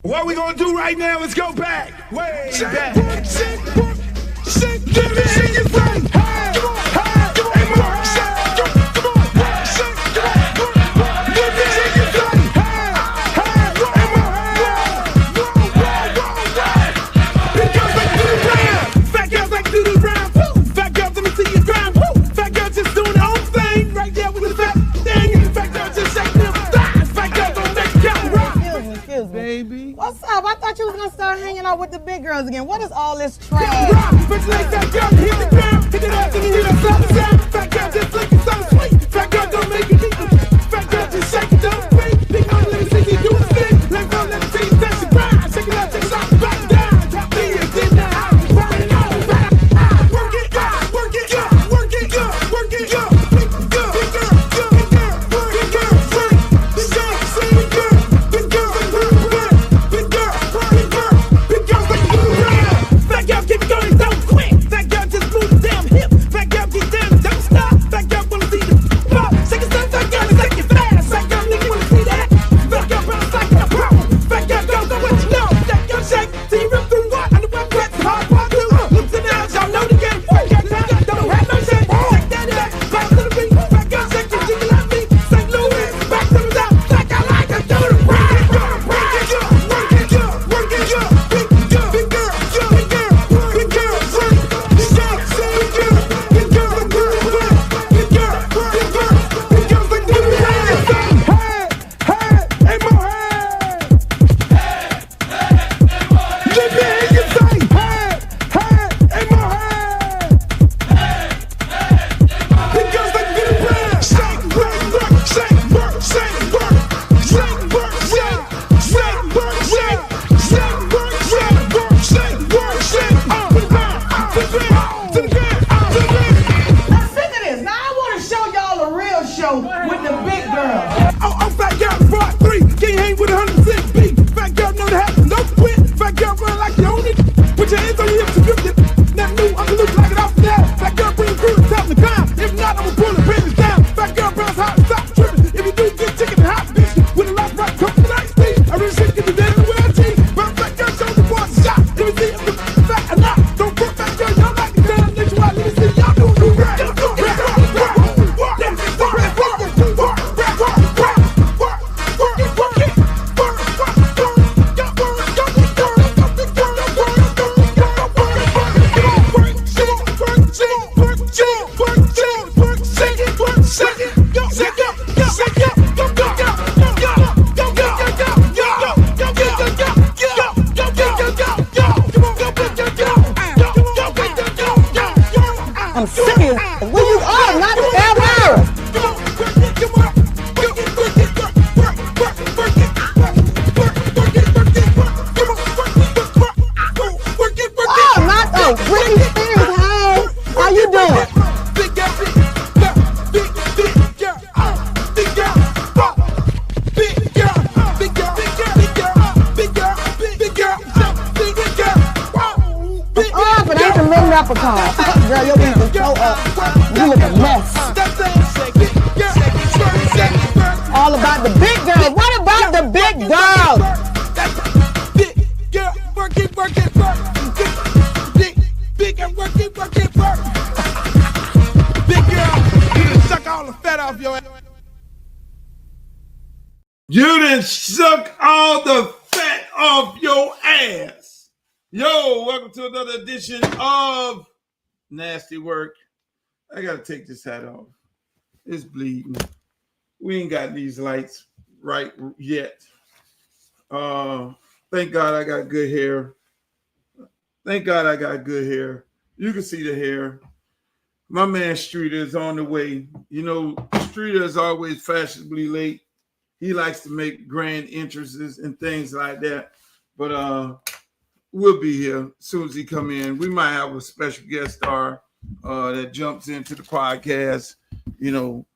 What we gonna do right now is go back, way back. Give me in your brain. Hey, hey, hey, more. Come on, shake, come on. Give me in your brain. Hey, hey, hey, more. Big girls like Doodle Brown, fat girls like Doodle Brown. Woo. Fat girls, let me see you grind. Woo. Fat girls just doing their own thing, right there with the fat thing. Fat girls just shaking them thighs. Fat girls don't make count rock. Excuse me. Baby. What's up? I thought you was gonna start hanging out with the big girls again. What is all this trash? Rock, bitch like that girl, hit the ground, hit it up, and you hear that sound. Fat girl just looking so sweet. Fat girl don't make it easy. Fat girl just shake it, don't speak. Big girl, let me see you do the thing. Let go, let me see you dance the grind. Shake it up, back down. Drop me and then the house. Rock it out, work it, work it, work it, work it, big girl, big girl, big girl, big girl, big girl, big girl, big girl, big girl, big girl, big girls like you around. Fat girl keep going, don't quit. Fat girl just move the damn hip. Fat girl get down, don't stop. Fat girl wanna see the pop. Shake it, fat girl is like it fast. Fat girl nigga wanna see that. Fat girl bounce like a pro. Fat girl don't know what you know. Fat girl shake till you rip through what? On the web wet, hard part two. Lips and out, y'all know the game. Fat girl don't have no shame. Shake that ass, bounce to the beat. Fat girl shake it, jiggle like me. St. Louis, back to the top. Fat girl like to do the ride. Work it, work it, work it, big girl, big girl, big girl, big girl, big girl, big girl, big girl, big girl, big girl, big girl, big girls like you around. Hey, hey, hey, more hey. Give me in your face. Hey, hey, hey, more hey. Big girls like you around. Shake, work, work, shake, work, shake, work, shake, work, shake, shake, work, shake, shake, work, shake, work, shake, work, shake. To the ground, to the ground, to the ground, to the ground. I'm sick of this. Now I want to show y'all a real show with the big girls. Oh, fat girl, part 3. Can't hang with 100% beat. Fat girl know that happen, don't quit. Fat girl run like you own it. Put your hands on your hips and grip it. Nothing new, I'm loose like it off the net. Fat girl bring through the top of the climb. If not, I'ma pull the panties down. Fat girl bounce hot and stop tripping. If you do get chicken and hot bitch with a lot right, come to the night speed. I really shit get the dead in the way I cheat. But fat girl show the boys a shot. Let me see if the fat or not. Don't put fat girl, y'all like the down next one. Let me see y'all do the right. I'm serious. Where you are? Not the Elvira. Oh, not the Britney Spears. Hey, how you doing? Oh, but ain't the little leprechaun. Girl, your wings is so up. You look a mess. All about the big girls. What about the big girls? Big girl, work it, work it, work. Big girl, work it, work it, work. Big girl, you done suck all the fat off your ass. You done suck all the fat off your ass. Yo, welcome to another edition of Nasty Work. I gotta take this hat off. It's bleeding. We ain't got these lights right yet. Thank God I got good hair. Thank God I got good hair. You can see the hair. My man Streeter is on the way. You know, Streeter is always fashionably late. He likes to make grand entrances and things like that. But we'll be here as soon as he come in. We might have a special guest star that jumps into the podcast. You know,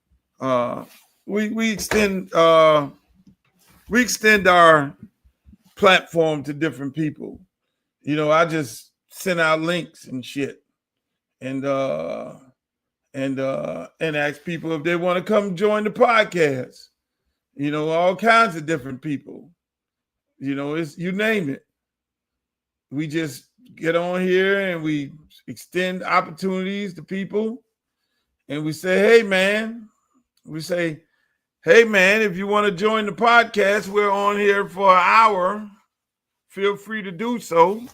we extend our platform to different people. You know, I just send out links and shit, and ask people if they want to come join the podcast. You know, all kinds of different people. You know, it's you name it. We just get on here and we extend opportunities to people, and we say, "Hey, man," we say, "Hey, man, if you want to join the podcast, we're on here for an hour. Feel free to do so,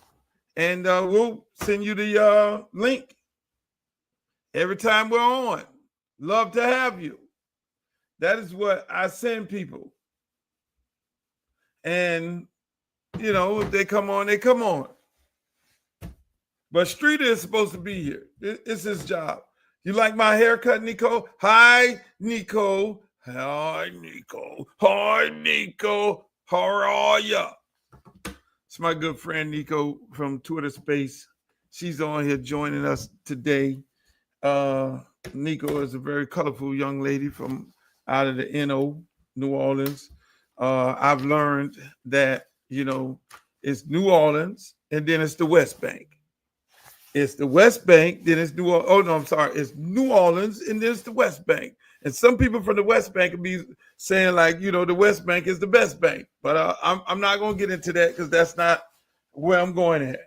and we'll send you the link every time we're on. Love to have you." That is what I send people. And, you know, if they come on, they come on. But Streeter is supposed to be here. It's his job. You like my haircut, Nico? Hi, Nico. Hi, Nico. Hi, Nico. How are ya? It's my good friend Nico from Twitter Space. She's on here joining us today. Nico is a very colorful young lady from out of the NO, New Orleans. I've learned that, you know, it's New Orleans and then it's the West Bank. It's the West Bank, then it's New Orleans. Oh, no, I'm sorry. It's New Orleans and then it's the West Bank. And some people from the West Bank will be saying, like, you know, the West Bank is the best bank. But I'm not going to get into that because that's not where I'm going at.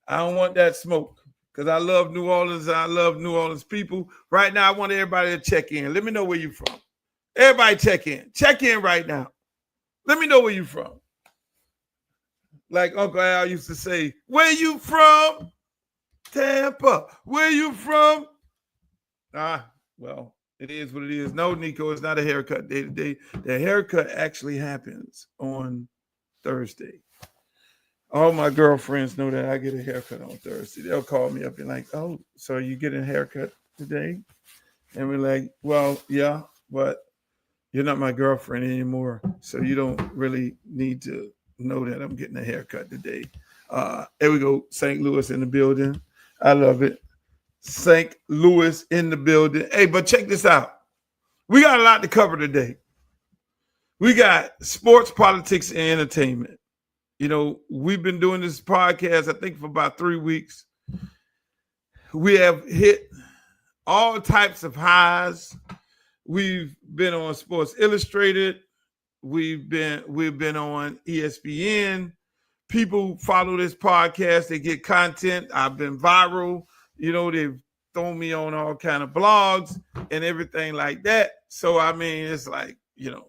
I don't want that smoke because I love New Orleans and I love New Orleans people. Right now, I want everybody to check in. Let me know where you're from. Everybody check in. Check in right now. Let me know where you're from. Like Uncle Al used to say, where you from? Tampa. Where you from? Well, it is what it is. No, Nico, it's not a haircut day today. The haircut actually happens on Thursday. All my girlfriends know that I get a haircut on Thursday. They'll call me up and like, oh, so you get a haircut today? And we're like, well, yeah, but you're not my girlfriend anymore, so you don't really need to know that I'm getting a haircut today. There we go. St. Louis in the building. I love it. St. Louis in the building. Hey, but check this out. We got a lot to cover today. We got sports, politics, and entertainment. You know, we've been doing this podcast, I think, for about 3 weeks. We have hit all types of highs. We've been on Sports Illustrated. We've been on ESPN. People follow this podcast. They get content. I've been viral. You know, they've thrown me on all kind of blogs and everything like that. So, I mean, it's like, you know,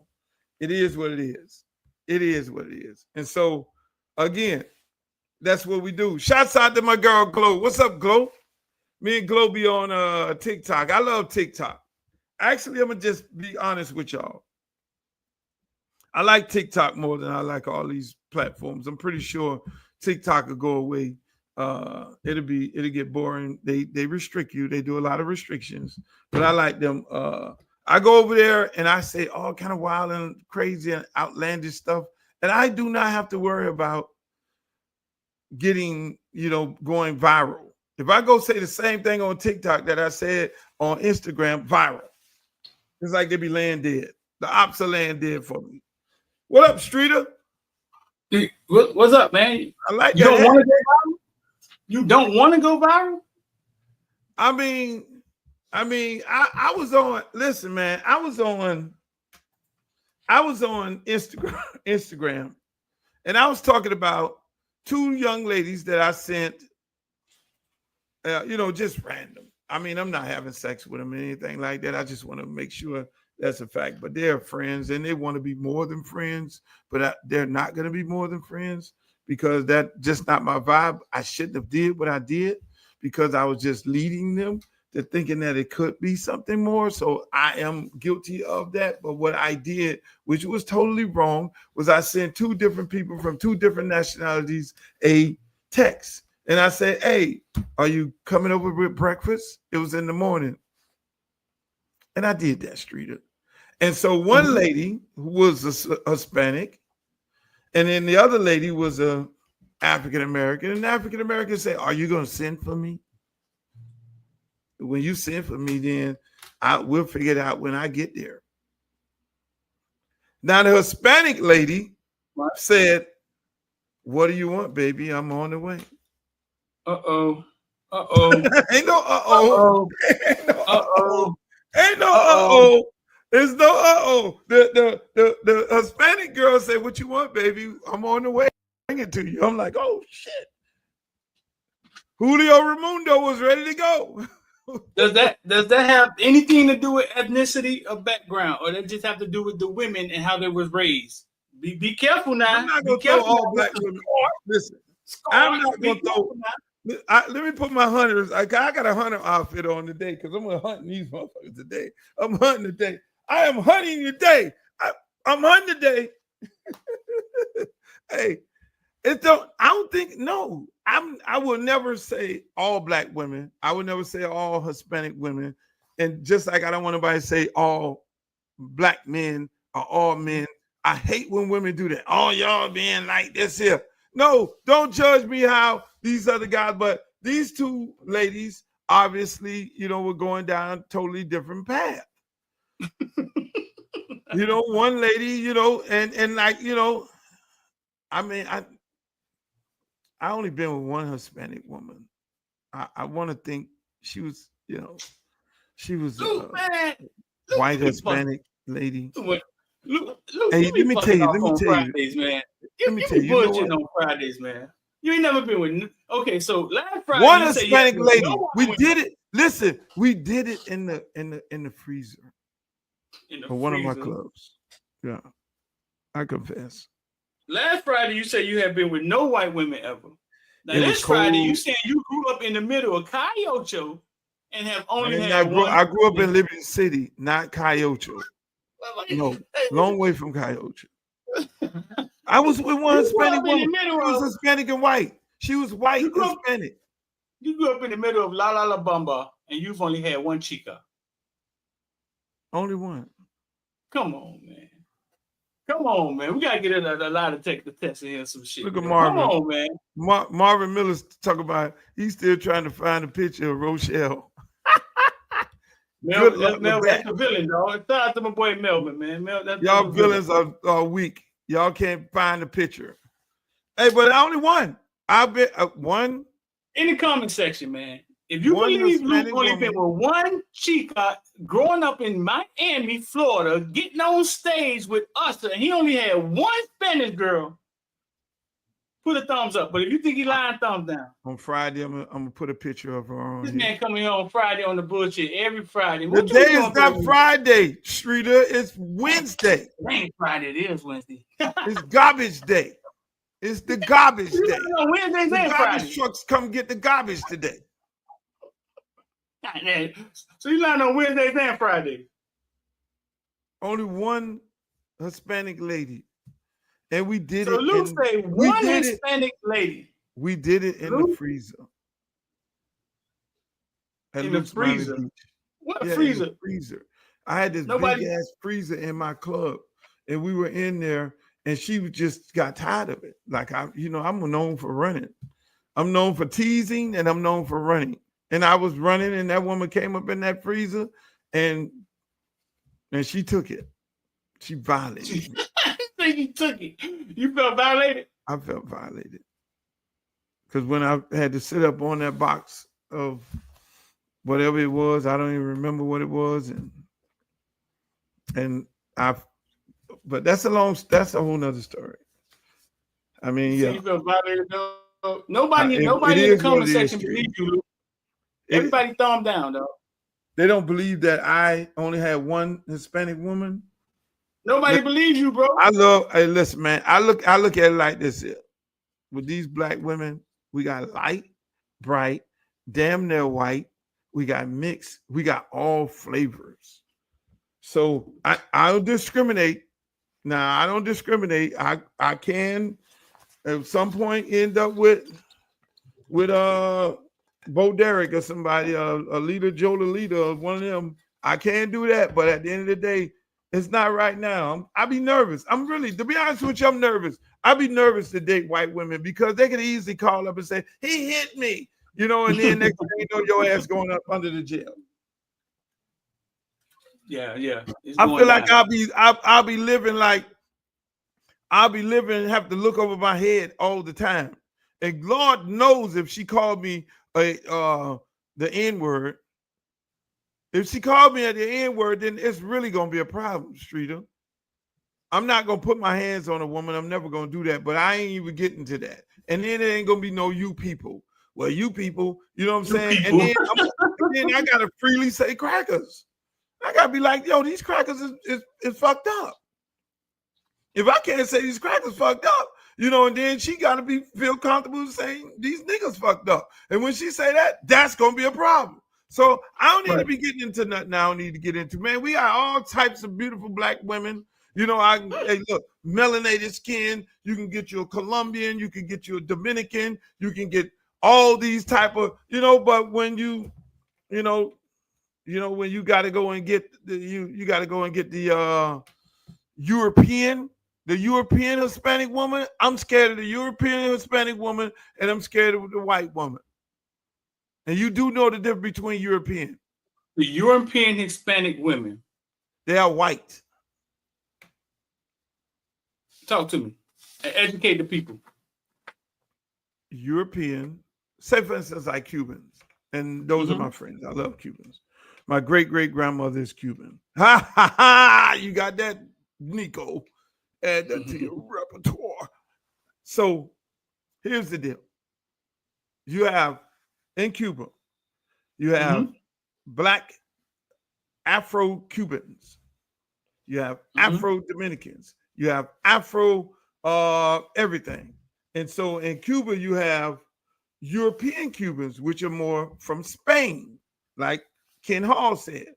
it is what it is. It is what it is. And so, again, that's what we do. Shouts out to my girl, Glo. What's up, Glo? Me and Glo be on TikTok. I love TikTok. Actually, I'm going to just be honest with y'all. I like TikTok more than I like all these platforms. I'm pretty sure TikTok will go away. It'll get boring. They restrict you. They do a lot of restrictions, but I like them. I go over there and I say all kind of wild and crazy and outlandish stuff. And I do not have to worry about getting, you know, going viral. If I go say the same thing on TikTok that I said on Instagram, viral. It's like they be laying dead. The ops are laying dead for me. What up, Streeter? What's up, man? I like you that. Don't want to go viral? You don't want to go viral? I mean, I was on. Listen, man, I was on Instagram, and I was talking about two young ladies that I sent. You know, just random. I mean, I'm not having sex with them or anything like that. I just want to make sure that's a fact. But they're friends, and they want to be more than friends. But they're not going to be more than friends because that's just not my vibe. I shouldn't have did what I did because I was just leading them to thinking that it could be something more. So I am guilty of that. But what I did, which was totally wrong, was I sent two different people from two different nationalities a text. And I said, hey, are you coming over with breakfast? It was in the morning. And I did that, Streeter. And so one lady who was a Hispanic, and then the other lady was a African-American. And the African-American said, are you going to send for me? When you send for me, then we'll figure it out when I get there. Now, the Hispanic lady said, what do you want, baby? I'm on the way. Uh-oh. Ain't no uh-oh. Uh-oh. Ain't no uh-oh. It's no the Hispanic girl say, "What you want, baby? I'm on the way. Bring it to you." I'm like, "Oh shit!" Julio Raimundo was ready to go. Does that have anything to do with ethnicity or background, or does it just have to do with the women and how they was raised? Be careful now. I'm not Be gonna throw careful all now. black women. Listen, Score. I'm not Be gonna throw. careful now. Let me put my hunters. I got a hunter outfit on today because I'm gonna hunt these motherfuckers today. I'm hunting today. I am hunting today. I'm hunting today. Hey, it don't. I don't think. No, I will never say all black women. I would never say all Hispanic women. And just like I don't want anybody to say all black men or all men. I hate when women do that. Oh, y'all being like this here. No, don't judge me how these other guys, but these two ladies, obviously, were going down a totally different path. One lady, and like, I mean, I only been with one Hispanic woman. I want to think she was, she was a white Hispanic lady. Luke, Hey, let me tell you. Fridays, man. Let me tell you. Bullshit on Fridays, man. You ain't never been with. Okay, so last Friday, one Hispanic lady. We did it. Listen, we did it in the freezer. For one of my clubs. Yeah. I confess. Last Friday, you said you had been with no white women ever. Now, this Friday, you said you grew up in the middle of Cayocho and have only had one. I grew up in Liberty City, not Cayocho. No, long way from Cayocho. I was with one Hispanic woman. She was Hispanic and white. She was white Hispanic. You grew up in the middle of La La La Bamba, and you've only had one chica. Only one. Come on, man. Come on, man. We gotta get a lot of take the test in here, some shit. Look at Marvin. Come on, man. Marvin Miller's talking about he's still trying to find a picture of Rochelle. Mel, that's the villain, dog. Shout out to my boy Melvin, man. Y'all villains are weak. Y'all can't find the picture. Hey, but I only one. I've been one. In the comment section, man. If you believe Luke only been with one chica growing up in Miami, Florida, getting on stage with us, and he only had one Spanish girl, put a thumbs up. But if you think he lying, thumbs down. On Friday, I'm gonna put a picture of her on. This man coming here on Friday on the bullshit every Friday. The day is not Friday, Streeter. It's Wednesday. It ain't Friday. It is Wednesday. It's garbage day. It's the garbage day. Wednesdays the and garbage Friday. Trucks come get the garbage today. So you lying on Wednesdays and Fridays? Only one Hispanic lady. And we did so it. So Luke say one Hispanic lady. We did it in the freezer. In the freezer? What freezer? In the freezer. I had this big ass freezer in my club. And we were in there and she just got tired of it. Like I'm known for running. I'm known for teasing and I'm known for running. And I was running and that woman came up in that freezer and she took it. She violated me. You took it. You felt violated? I felt violated. Because when I had to sit up on that box of whatever it was, I don't even remember what it was. But that's a whole nother story. I mean, so yeah. You felt violated, though? Nobody in the comment section believes you, Luke. Everybody thumb down, though. They don't believe that I only had one Hispanic woman. Nobody believes you, bro. Hey, listen, man. I look at it like this here. With these black women, we got light, bright, damn near white. We got mixed. We got all flavors. So I don't discriminate. Now I don't discriminate. I can at some point end up with Bo Derek or somebody, a leader, Joe Lolita, one of them. I can't do that, but at the end of the day, it's not right now. I'll be nervous. To be honest with you, I'm nervous. I'll be nervous to date white women because they could easily call up and say, he hit me, and then next thing you know, your ass going up under the jail. Yeah. I feel like I'll be living and have to look over my head all the time. And Lord knows if she called me the N-word, If she called me at the N-word, then it's really gonna be a problem, Streeter. I'm not gonna put my hands on a woman. I'm never gonna do that. But I ain't even getting to that. And then there ain't gonna be no you people. Well, you people, you know what I'm saying? And then I gotta freely say crackers. I gotta be like, yo, these crackers is fucked up. If I can't say these crackers fucked up, you know, and then she gotta feel comfortable saying these niggas fucked up. And when she say that, that's gonna be a problem. So I don't need to be getting into nothing I don't need to get into. Man, we got all types of beautiful black women. You know, hey, look, melanated skin. You can get you a Colombian, you can get you a Dominican, you can get all these type of, you know, but when when you got to go and get you got to go and get the European Hispanic woman. I'm scared of the European Hispanic woman, and I'm scared of the white woman. And you do know the difference between European. The European Hispanic women. They are white. Talk to me. Educate the people. European, say for instance, like Cubans. And those are my friends. I love Cubans. My great-great-grandmother is Cuban. Ha, ha, ha. You got that, Nico. Add that to your repertoire. So here's the deal. You have, in Cuba, you have black Afro-Cubans. You have Afro-Dominicans. You have Afro everything. And so in Cuba, you have European Cubans, which are more from Spain, like Ken Hall said.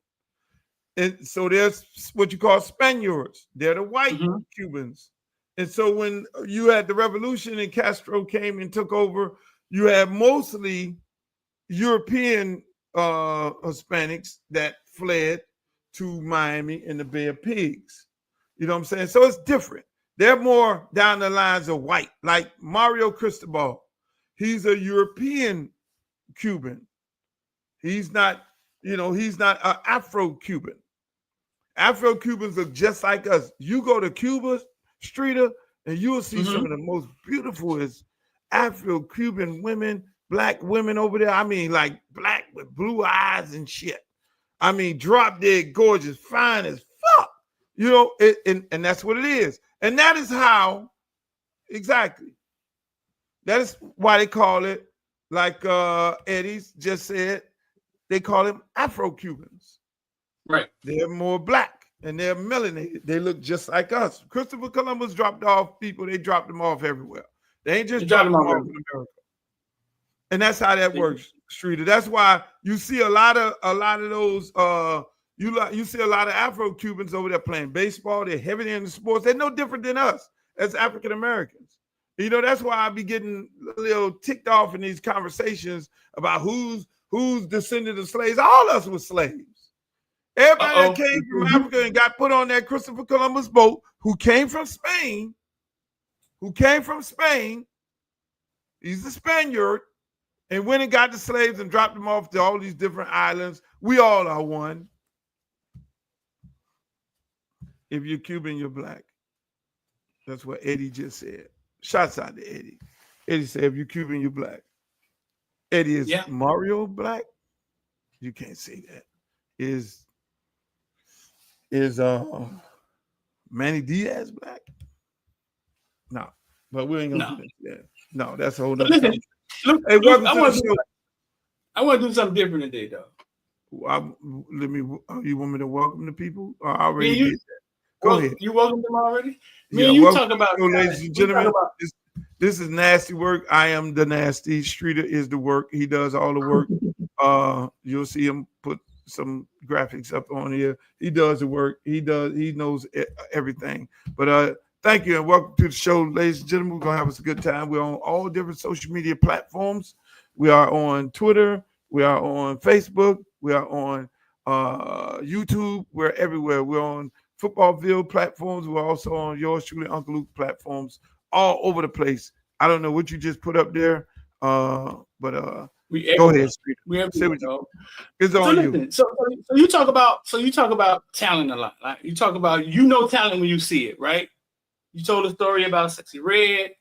And so there's what you call Spaniards. They're the white Cubans. And so when you had the revolution and Castro came and took over, you had mostly European Hispanics that fled to Miami and the Bay of Pigs. You know what I'm saying? So it's different. They're more down the lines of white, like Mario Cristobal. He's a European Cuban. He's not, he's not an Afro-Cuban. Afro-Cubans look just like us. You go to Cuba, Streeter, and you will see some of the most beautiful Afro-Cuban women, black women over there. I mean, like black with blue eyes and shit. I mean, drop dead gorgeous, fine as fuck. You know, and that's what it is. And that is how, exactly. That is why they call it, like Eddie's just said, they call them Afro-Cubans. Right. They're more black and they're melanated. They look just like us. Christopher Columbus dropped off people. They dropped them off everywhere. They ain't just dropped them off in America. And that's how that works, Streeter. That's why you see a lot of those you see a lot of Afro-Cubans over there playing baseball. They're heavy in the sports. They're no different than us as African Americans. You know, that's why I be getting a little ticked off in these conversations about who's descended of slaves. All of us were slaves. Everybody that came from Africa and got put on that Christopher Columbus boat, who came from Spain, he's a Spaniard, and went and got the slaves and dropped them off to all these different islands. We all are one. If you're Cuban, you're black. That's what Eddie just said. Shouts out to Eddie. Eddie said, if you're Cuban, you're black. Eddie, is Mario black? You can't say that. Is Manny Diaz black? No, but we ain't gonna do that. No, that's a whole nother thing. Hey, welcome to the show. I want to do something different today, though. You want me to welcome the people? I already did that. Go ahead. You welcome them already? You talk about, ladies and gentlemen. This is nasty work. I am the nasty. Streeter is the work. He does all the work. You'll see him put some graphics up on here. He does the work. He knows everything. But thank you and welcome to the show, ladies and gentlemen. We're gonna have us a good time. We're on all different social media platforms. We are on Twitter. We are on Facebook. We are on YouTube. We're everywhere. We're on Footballville platforms. We're also on yours truly, Uncle Luke platforms, all over the place. I don't know what you just put up there, but go ahead, Street. It's on you. So you talk about talent a lot. Like you talk about talent when you see it, right? You told a story about Sexy Red. It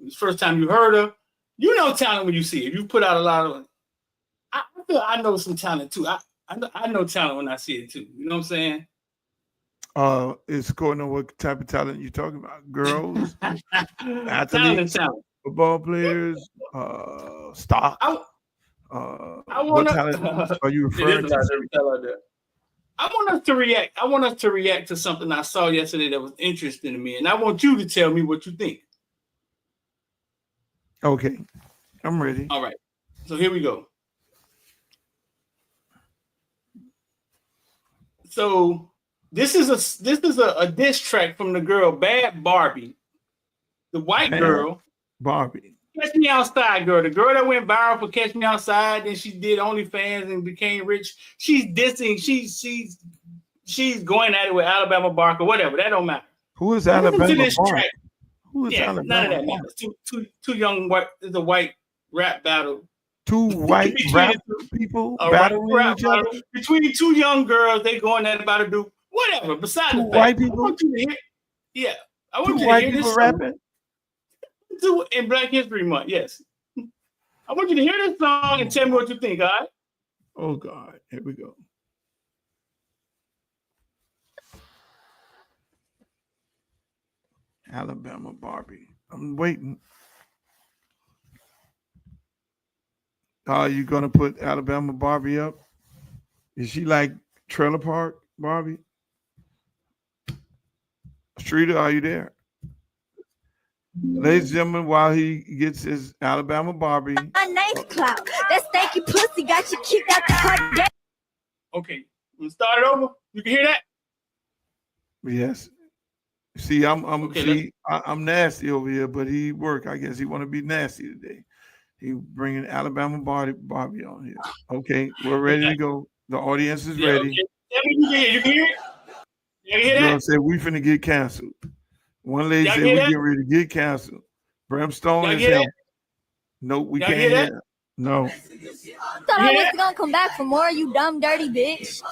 was the first time you heard her. You know talent when you see it. You put out a lot of. I feel I know some talent too. I know talent when I see it too. You know what I'm saying? It's according to what type of talent you're talking about. Girls, athletes, Talent. football players, stock. I What wanna. talent are you It is referring a to? lot of talent there. I want us to react. I want us to react to something I saw yesterday that was interesting to me, and I want you to tell me what you think. Okay, I'm ready. All right. So here we go. So this is a diss track from the girl Bad Barbie, the white Bad girl. Barbie. Catch Me Outside girl, the girl that went viral for Catch Me Outside, then she did OnlyFans and became rich. She's dissing. She's going at it with Alabama Barker, whatever. That don't matter. Who is Listen Alabama to this Barker? track. Who is Yeah, Alabama none of that Barker? matters. Two young white. There's a white rap battle. Two white Between rap the two- people A battling rap each other. battle between two young girls. They going at it about to do whatever. Besides Two the white fact, I people? want you to hear. Yeah, I want Two you to white hear this people song. rapping. In Black History Month. Yes, I want you to hear this song and tell me what you think. All right. Oh God, here we go. Alabama Barbie. I'm waiting. Are you gonna put Alabama Barbie up? Is she like Trailer Park Barbie? Streeter, are you there? Ladies and gentlemen, while he gets his Alabama Barbie. My name's Cloud. That stanky pussy got you kicked out the car. Okay, we start it over. You can hear that? Yes. See, I'm Okay, I'm nasty over here, but he work. I guess he want to be nasty today. He bringing Alabama Barbie on here. Okay, we're ready to go. The audience is ready. Okay. Tell me you can hear it. You can hear Girl that? said we finna get canceled. One lady Y'all said hear we that? get ready to get canceled. Brimstone Y'all is hear him. that? Nope, we Y'all can't hear hear that? that. No. Thought I Yeah. was gonna come back for more, you dumb, dirty bitch.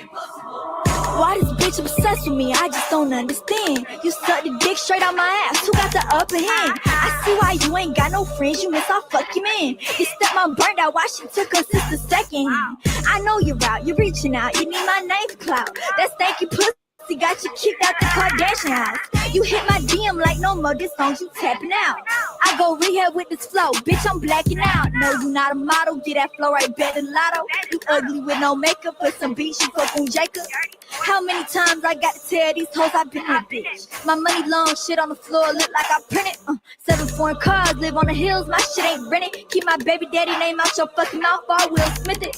Why this bitch obsessed with me? I just don't understand. You suck the dick straight out my ass. Who got the upper hand? I see why you ain't got no friends. You miss our fucking man. This stepmom burned out. Why she took her sister second hand? I know you're out. You're reaching out. You need my name clout. That stanky pussy got you kicked out the Kardashian house. You hit my DM like no more. This song you tapping out. I go rehab with this flow. Bitch, I'm blacking out. No, you not a model. Get that flow right better than Lotto. You ugly with no makeup. Put some beats. You fuck on Jacob. How many times I got to tell these hoes I been that bitch? My money long, shit on the floor, look like I printed. 7 foreign cars, live on the hills, my shit ain't rented. Keep my baby daddy name out your fucking mouth, or I will Smith it.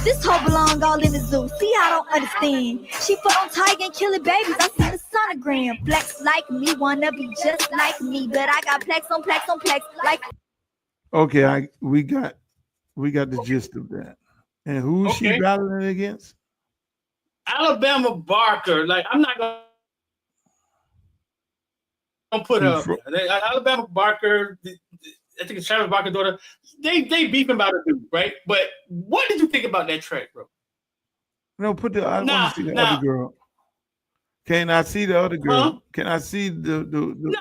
This hoe belong all in the zoo, see I don't understand. She put on Tiger and killing babies, I see the sonogram. Flex like me, wanna be just like me, but I got plex on plex on plex like. Okay, we got the gist of that. And who's she Okay. battling against? Alabama Barker. Like, I'm not gonna put her up there. Alabama Barker, I think it's Travis Barker's daughter. They beefing about a dude, right? But what did you think about that track, bro? No, I Nah, want to see the nah. other girl. Can I see the other girl? Huh? Can I see the No. Because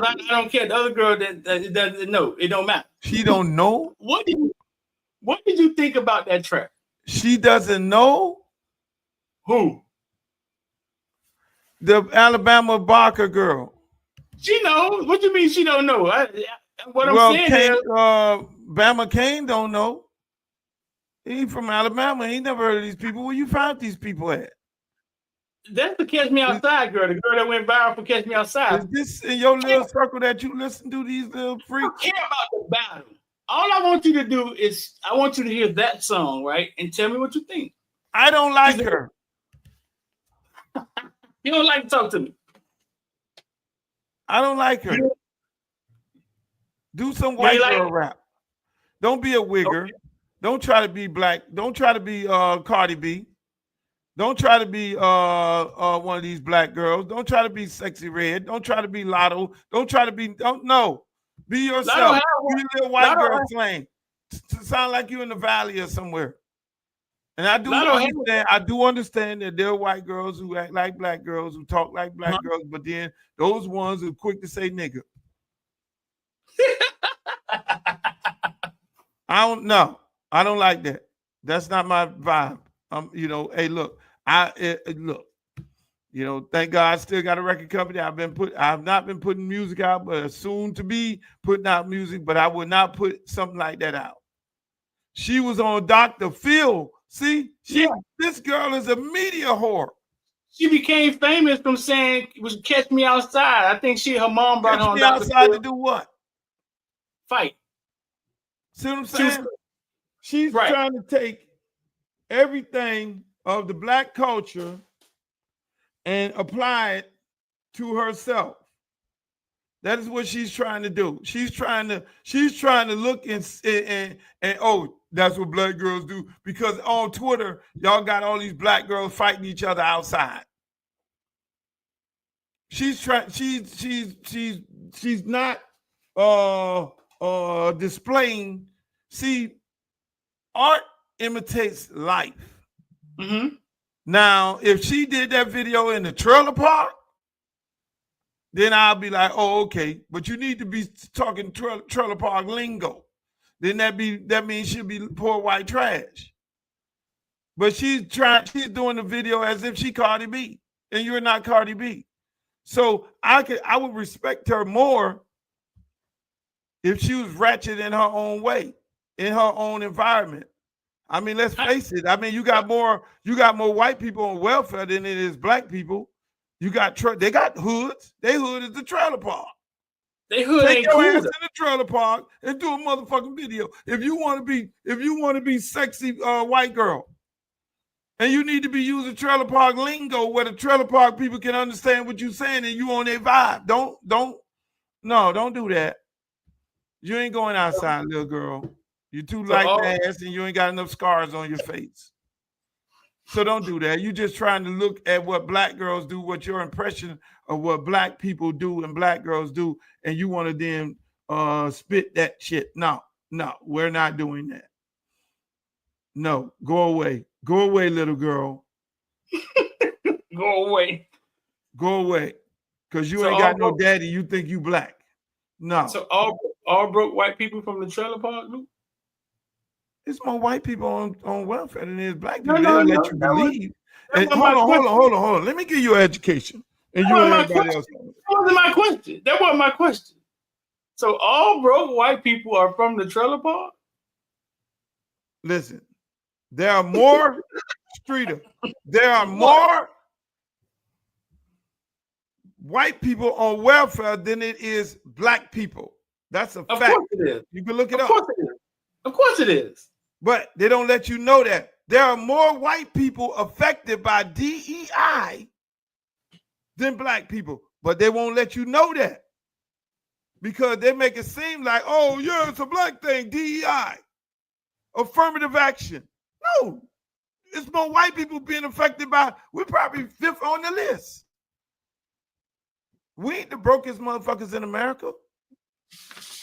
I don't care. The other girl that doesn't know. It don't matter. she don't know? What did you think about that track? She doesn't know? Who? The Alabama Barker girl. She knows. What you mean she don't know? What I'm Well, saying Kane, is, Bama Kane don't know. He from Alabama. He never heard of these people. Where you found these people at? that's the Catch Me Outside girl. The girl that went viral for Catch Me Outside. Is this in your little circle that you listen to these little I freaks? don't care about the battle. All I want you to do is I want you to hear that song, right? And tell me what you think. I don't like her. You don't like to talk to me. I don't like her. Do some You white ain't like girl it? rap. Don't be a wigger. Okay. Don't try to be black. Don't try to be Cardi B. Don't try to be one of these black girls. Don't try to be Sexy Red. Don't try to be Lotto. Don't try to be no. Be yourself. Lotto have Be one. a little white Lotto girl have- slang. Sound like you in the valley or somewhere. And I do Lotto have- understand. I do understand that there are white girls who act like black girls, who talk like black girls, but then those ones are quick to say nigga. I don't know. I don't like that. That's not my vibe. You know, hey, look, look, you know, thank God I still got a record company. I've not been putting music out, but soon to be putting out music, but I would not put something like that out. She was on Dr. Phil. See, this girl is a media whore. She became famous from saying it was Catch Me Outside. I think her mom brought her on Dr. Outside Phil. to do what? Fight. See what I'm saying? She's trying to take everything of the black culture and apply it to herself. That is what she's trying to do. She's trying to look and oh, that's what black girls do. Because on Twitter, y'all got all these black girls fighting each other outside. She's not displaying. See, art imitates life. Mm-hmm. Now, if she did that video in the trailer park, then I'll be like, oh, okay. But you need to be talking trailer park lingo. Then that means she'll be poor white trash. But she's doing the video as if she Cardi B, and you're not Cardi B. So I would respect her more if she was ratchet in her own way, in her own environment. I mean, let's face it. I mean, you got more white people on welfare than it is black people. They got hoods. They hood is the trailer park. They hood Take ain't your cool. ass in the trailer park and do a motherfucking video. If you want to be sexy white girl, and you need to be using trailer park lingo where the trailer park people can understand what you're saying and you on their vibe. Don't do that. You ain't going outside, little girl. You're too light ass and you ain't got enough scars on your face. So don't do that. You're just trying to look at what black girls do, what your impression of what black people do and black girls do, and you want to then spit that shit. No, we're not doing that. No, go away. Go away, little girl. Go away. Go away. Because you ain't got no daddy. You think you black. No. So all broke white people from the trailer park, Luke? It's more white people on welfare than there's black people. No, They'll let you believe. Hold on. Let me give you education. And you and everybody else. That wasn't my question. That wasn't my question. So all broke white people are from the trailer park? Listen, there are more Streeter. There are more white people on welfare than it is black people. That's a fact. Of course it is. You can look it up. Of course it is. But they don't let you know that. There are more white people affected by DEI than black people. But they won't let you know that. Because they make it seem like, oh, yeah, it's a black thing, DEI. Affirmative action. No. It's more white people being affected by, we're probably fifth on the list. We ain't the brokest motherfuckers in America.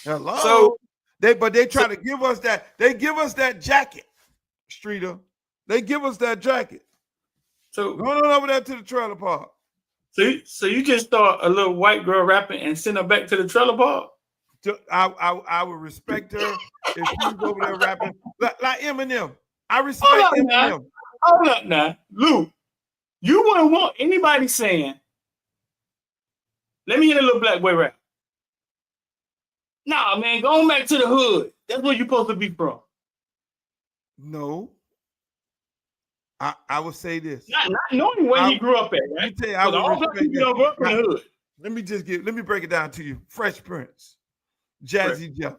Hello. So they try to give us that. They give us that jacket, Streeter. They give us that jacket. So going on over there to the trailer park. So you just thought a little white girl rapping and send her back to the trailer park? I would respect her if she was over there rapping like Eminem. I respect Eminem. Hold up now, Lou. You wouldn't want anybody saying, "Let me hear a little black boy rap." Nah, man, going back to the hood. That's where you're supposed to be from. No. I would say this. Not knowing where he grew up at, right? Let me tell you, I would respect don't grow up in the hood. Let me break it down to you. Fresh Prince, Jazzy Jeff.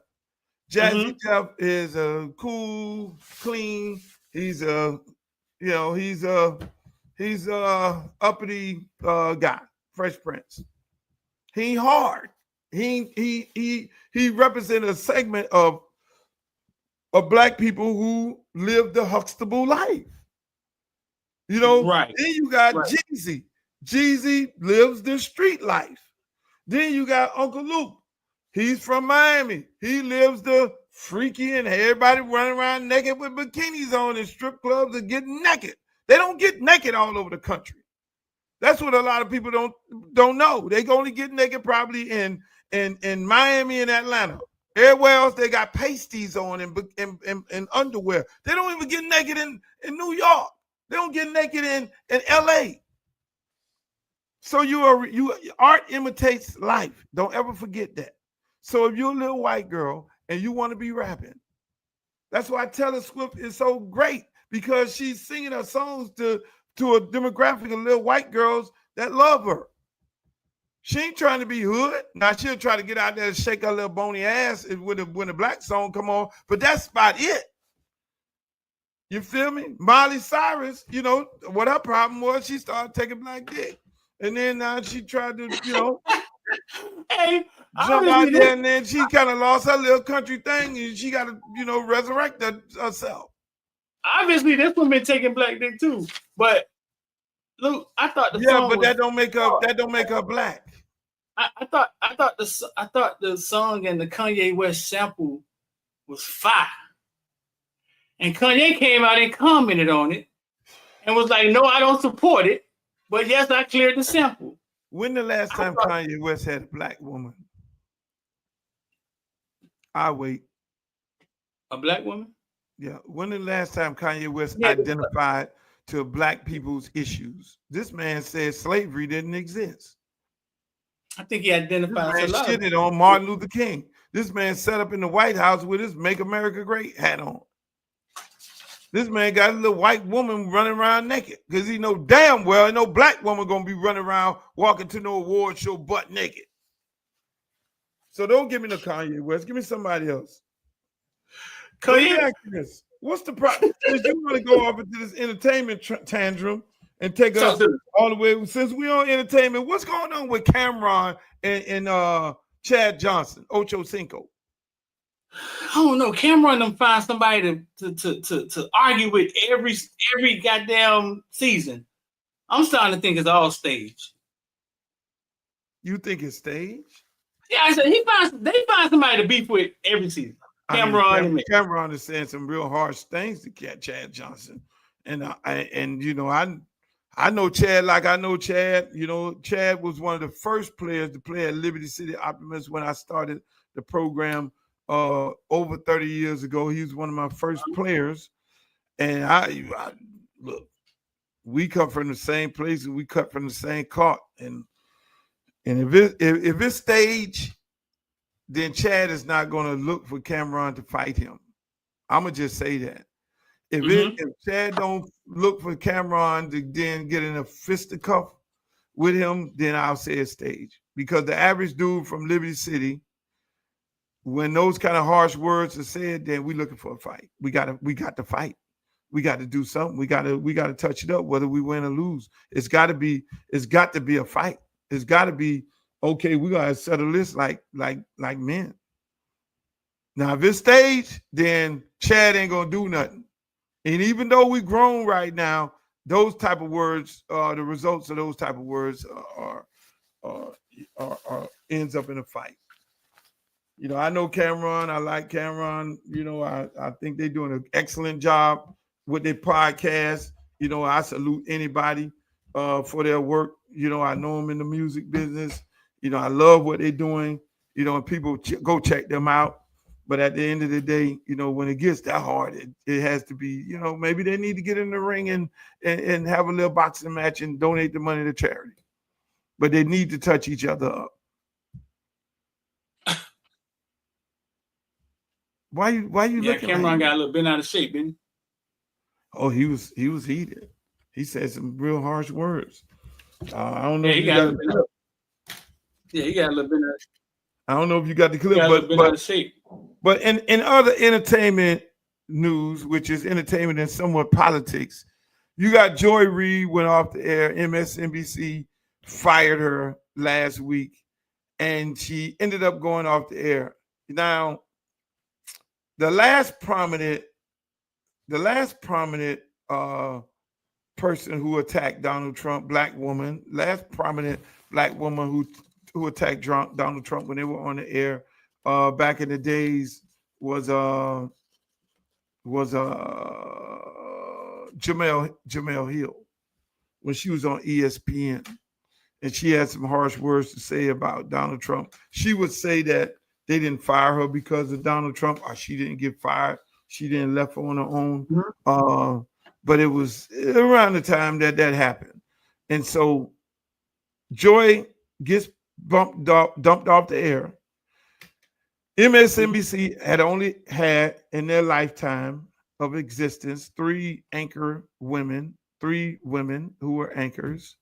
Jazzy Jeff is a cool, clean. He's he's a uppity guy. Fresh Prince. He ain't hard. He represents a segment of black people who live the Huxtable life. You know, right. Then you got Jeezy. Jeezy lives the street life. Then you got Uncle Luke. He's from Miami. He lives the freaky and everybody running around naked with bikinis on in strip clubs and getting naked. They don't get naked all over the country. That's what a lot of people don't know. They only get naked probably in Miami and Atlanta. Everywhere else, they got pasties on and underwear. They don't even get naked in New York. They don't get naked in LA. So art imitates life. Don't ever forget that. So if you're a little white girl and you want to be rapping, that's why Taylor Swift is so great, because she's singing her songs to a demographic of little white girls that love her. She ain't trying to be hood. Now she'll try to get out there and shake her little bony ass when the black song come on, but that's about it. You feel me? Miley Cyrus, you know, what her problem was, she started taking black dick. And then now she tried to, you know, hey, jump out there, and then she kind of lost her little country thing, and she got to, you know, resurrect herself. Obviously, this one been taking black dick too. But look, I thought that don't make her black. I thought the song and the Kanye West sample was fire. And Kanye came out and commented on it and was like, "No, I don't support it, but yes, I cleared the sample." When the last time Kanye West had a black woman? I wait. A black woman? Yeah. When the last time Kanye West identified to black people's issues? This man said slavery didn't exist. I think he identified. This man shitted on Martin Luther King. This man sat up in the White House with his "Make America Great" hat on. This man got a little white woman running around naked because he know damn well ain't no black woman gonna be running around walking to no award show butt naked. So don't give me no Kanye West. Give me somebody else. Kanye, what's the problem? Since you want to go off into this entertainment tantrum and take us all the way, since we on entertainment, what's going on with Cameron and Chad Johnson, Ocho Cinco? I don't know. Cameron them find somebody to argue with every goddamn season. I'm starting to think it's all stage. You think it's stage? Yeah, I said they find somebody to beef with every season. Cameron is saying some real harsh things to Chad Johnson, and you know I know Chad like I know Chad. You know, Chad was one of the first players to play at Liberty City Optimists when I started the program over 30 years ago. He was one of my first players, and I look, we come from the same place and we cut from the same cart, and if it's stage, then Chad is not going to look for Cameron to fight him. I'm gonna just say that. If Chad don't look for Cameron to then get in a fisticuff with him, then I'll say it's stage. Because the average dude from Liberty City, when those kind of harsh words are said, then we looking for a fight. We got to fight. We got to do something. We got to touch it up, whether we win or lose. It's got to be a fight. It's got to be, okay, we got to settle this like men. Now, if it's stage, then Chad ain't going to do nothing. And even though we grown right now, those type of words, the results of those type of words are ends up in a fight. You know, I know Cameron. I like Cameron. You know, I think they're doing an excellent job with their podcast. You know, I salute anybody for their work. You know, I know them in the music business. You know, I love what they're doing. You know, and people go check them out. But at the end of the day, you know, when it gets that hard, it has to be, you know, maybe they need to get in the ring and have a little boxing match and donate the money to charity. But they need to touch each other up. Why you looking? Cameron got a little bit out of shape, didn't he? Oh, he was heated. He said some real harsh words. I don't know. Yeah, he got a little bit out. I don't know if you got the clip, but out of shape. But in other entertainment news, which is entertainment and somewhat politics, you got Joy Reid went off the air. MSNBC fired her last week, and she ended up going off the air. Now, the last prominent person who attacked Donald Trump, black woman who attacked Donald Trump when they were on the air back in the days was Jemele Hill when she was on ESPN, and she had some harsh words to say about Donald Trump. She would say that they didn't fire her because of Donald Trump, or she didn't get fired. She didn't left on her own. But it was around the time that happened. And so Joy gets dumped off the air. MSNBC had only had in their lifetime of existence three women who were anchors,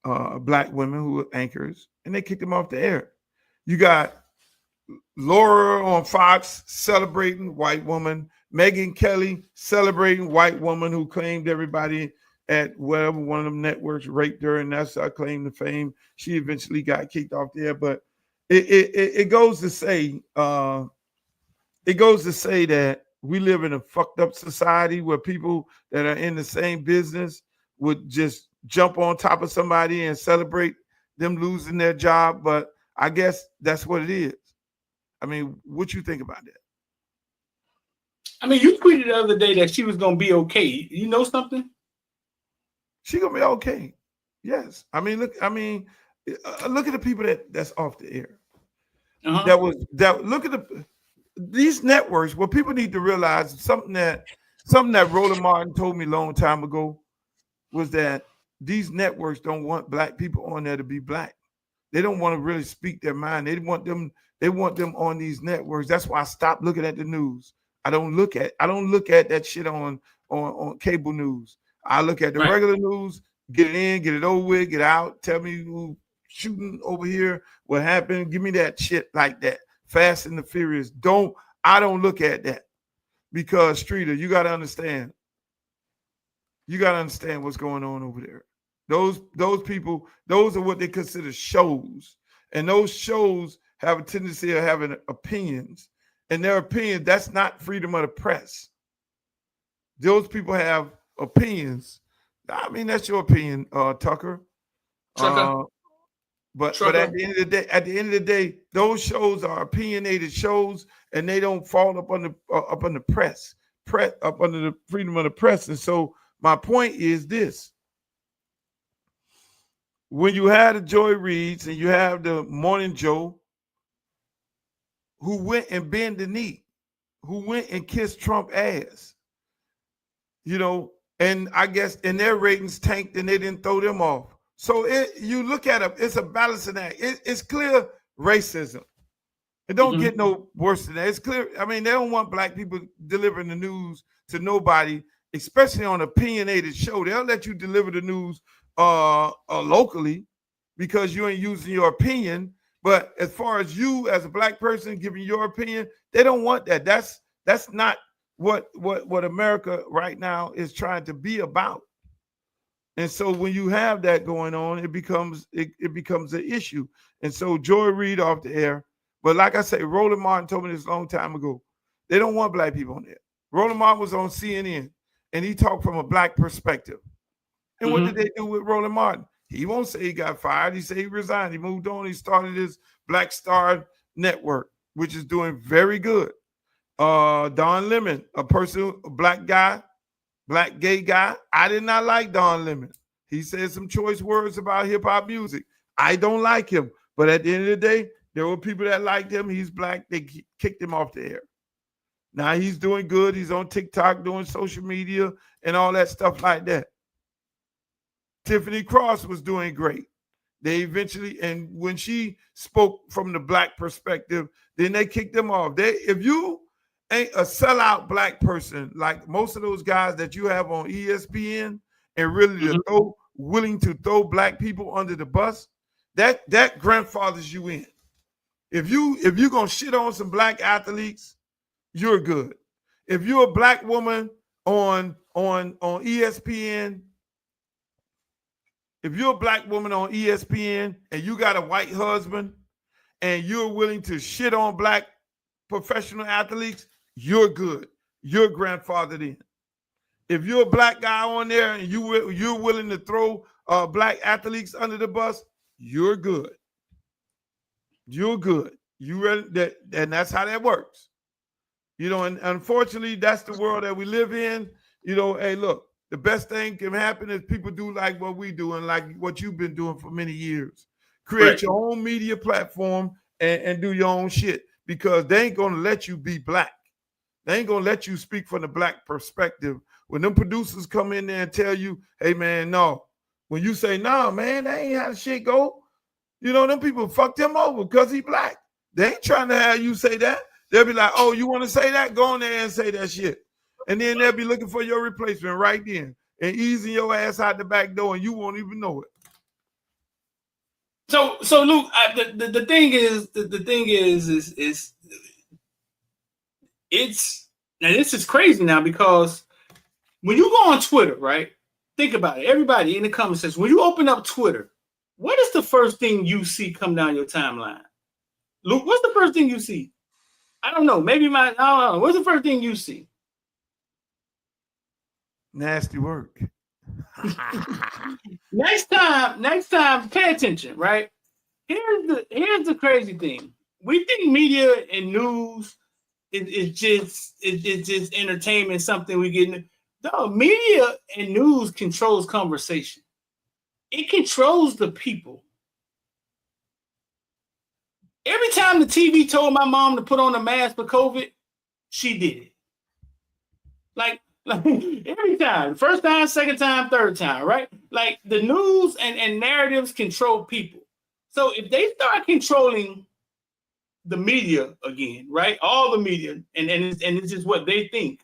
black women who were anchors, and they kicked them off the air. You got Laura on Fox celebrating white woman, Megyn Kelly celebrating white woman who claimed everybody at whatever one of them networks raped her, and that's her claim to fame. She eventually got kicked off the air, but it goes to say that we live in a fucked up society where people that are in the same business would just jump on top of somebody and celebrate them losing their job. But I guess that's what it is. I mean, what you think about that? I mean, you tweeted the other day that she was going to be okay. You know something? She going to be okay. Yes. I mean, look at the people that's off the air. Look at these networks. What people need to realize, something that Roland Martin told me a long time ago, was that these networks don't want black people on there to be black. They don't want to really speak their mind. They want them on these networks. That's why I stopped looking at the news. I don't look at that shit on cable news. I look at the regular news, get it in, get it over with, get out, tell me who shooting over here, what happened, give me that shit like that. Fast and the Furious. I don't look at that, because Streeter, you got to understand what's going on over there. Those people, those are what they consider shows, and those shows have a tendency of having opinions, and their opinion, that's not freedom of the press. Those people have opinions. I mean, that's your opinion, Tucker. But at the end of the day, those shows are opinionated shows, and they don't fall up under press, up under the freedom of the press. And so my point is this: when you have the Joy Reids and you have the Morning Joe, who went and bent the knee, who went and kissed Trump ass, and I guess in their ratings tanked and they didn't throw them off. So you look at it, it's a balancing act. It's clear racism. It don't get no worse than that. It's clear. I mean, they don't want black people delivering the news to nobody, especially on an opinionated show. They'll let you deliver the news locally because you ain't using your opinion. But as far as you as a black person giving your opinion, they don't want that. That's not what America right now is trying to be about. And so when you have that going on, it becomes an issue. And so Joy Reid off the air. But like I say, Roland Martin told me this a long time ago. They don't want black people on there. Roland Martin was on CNN, and he talked from a black perspective. And what did they do with Roland Martin? He won't say he got fired. He said he resigned. He moved on. He started his Black Star Network, which is doing very good. Don Lemon, a black guy, black gay guy. I did not like Don Lemon. He said some choice words about hip hop music. I don't like him. But at the end of the day, there were people that liked him. He's black. They kicked him off the air. Now he's doing good. He's on TikTok doing social media and all that stuff like that. Tiffany Cross was doing great. They eventually, and when she spoke from the black perspective, then they kicked them off. If you ain't a sellout black person, like most of those guys that you have on ESPN, and really willing to throw black people under the bus, that grandfathers you in. If you're gonna shit on some black athletes, you're good. If you're a black woman on ESPN, if you're a black woman on ESPN and you got a white husband and you're willing to shit on black professional athletes, you're good. You're grandfathered in. If you're a black guy on there and you're willing to throw black athletes under the bus, you're good. You're good. You ready? And that's how that works. And unfortunately, that's the world that we live in. Hey, look, the best thing can happen is people do like what we do and like what you've been doing for many years. Create your own media platform and do your own shit. because they ain't gonna let you be black. They ain't gonna let you speak from the black perspective. When them producers come in there and tell you, hey man, no. When you say, no, man, that ain't how the shit go. You know, them people fucked him over because he black. They ain't trying to have you say that. They'll be like, oh, you want to say that? Go on there and say that shit. And then they'll be looking for your replacement right then and easing your ass out the back door, and you won't even know it. So Luke, the thing is, it's now this is crazy now, because when you go on Twitter, right? Think about it. Everybody in the comment section, when you open up Twitter, what is the first thing you see come down your timeline? Luke, what's the first thing you see? I don't know. Maybe I don't know. What's the first thing you see? Nasty work. Next time, pay attention, right? Here's the crazy thing. We think media and news is just entertainment, something we get. No, media and news controls conversation. It controls the people. Every time the TV told my mom to put on a mask for COVID, she did it. Like every time, first time, second time, third time, right? Like the news and narratives control people. So if they start controlling the media again, right? All the media, and it's just what they think.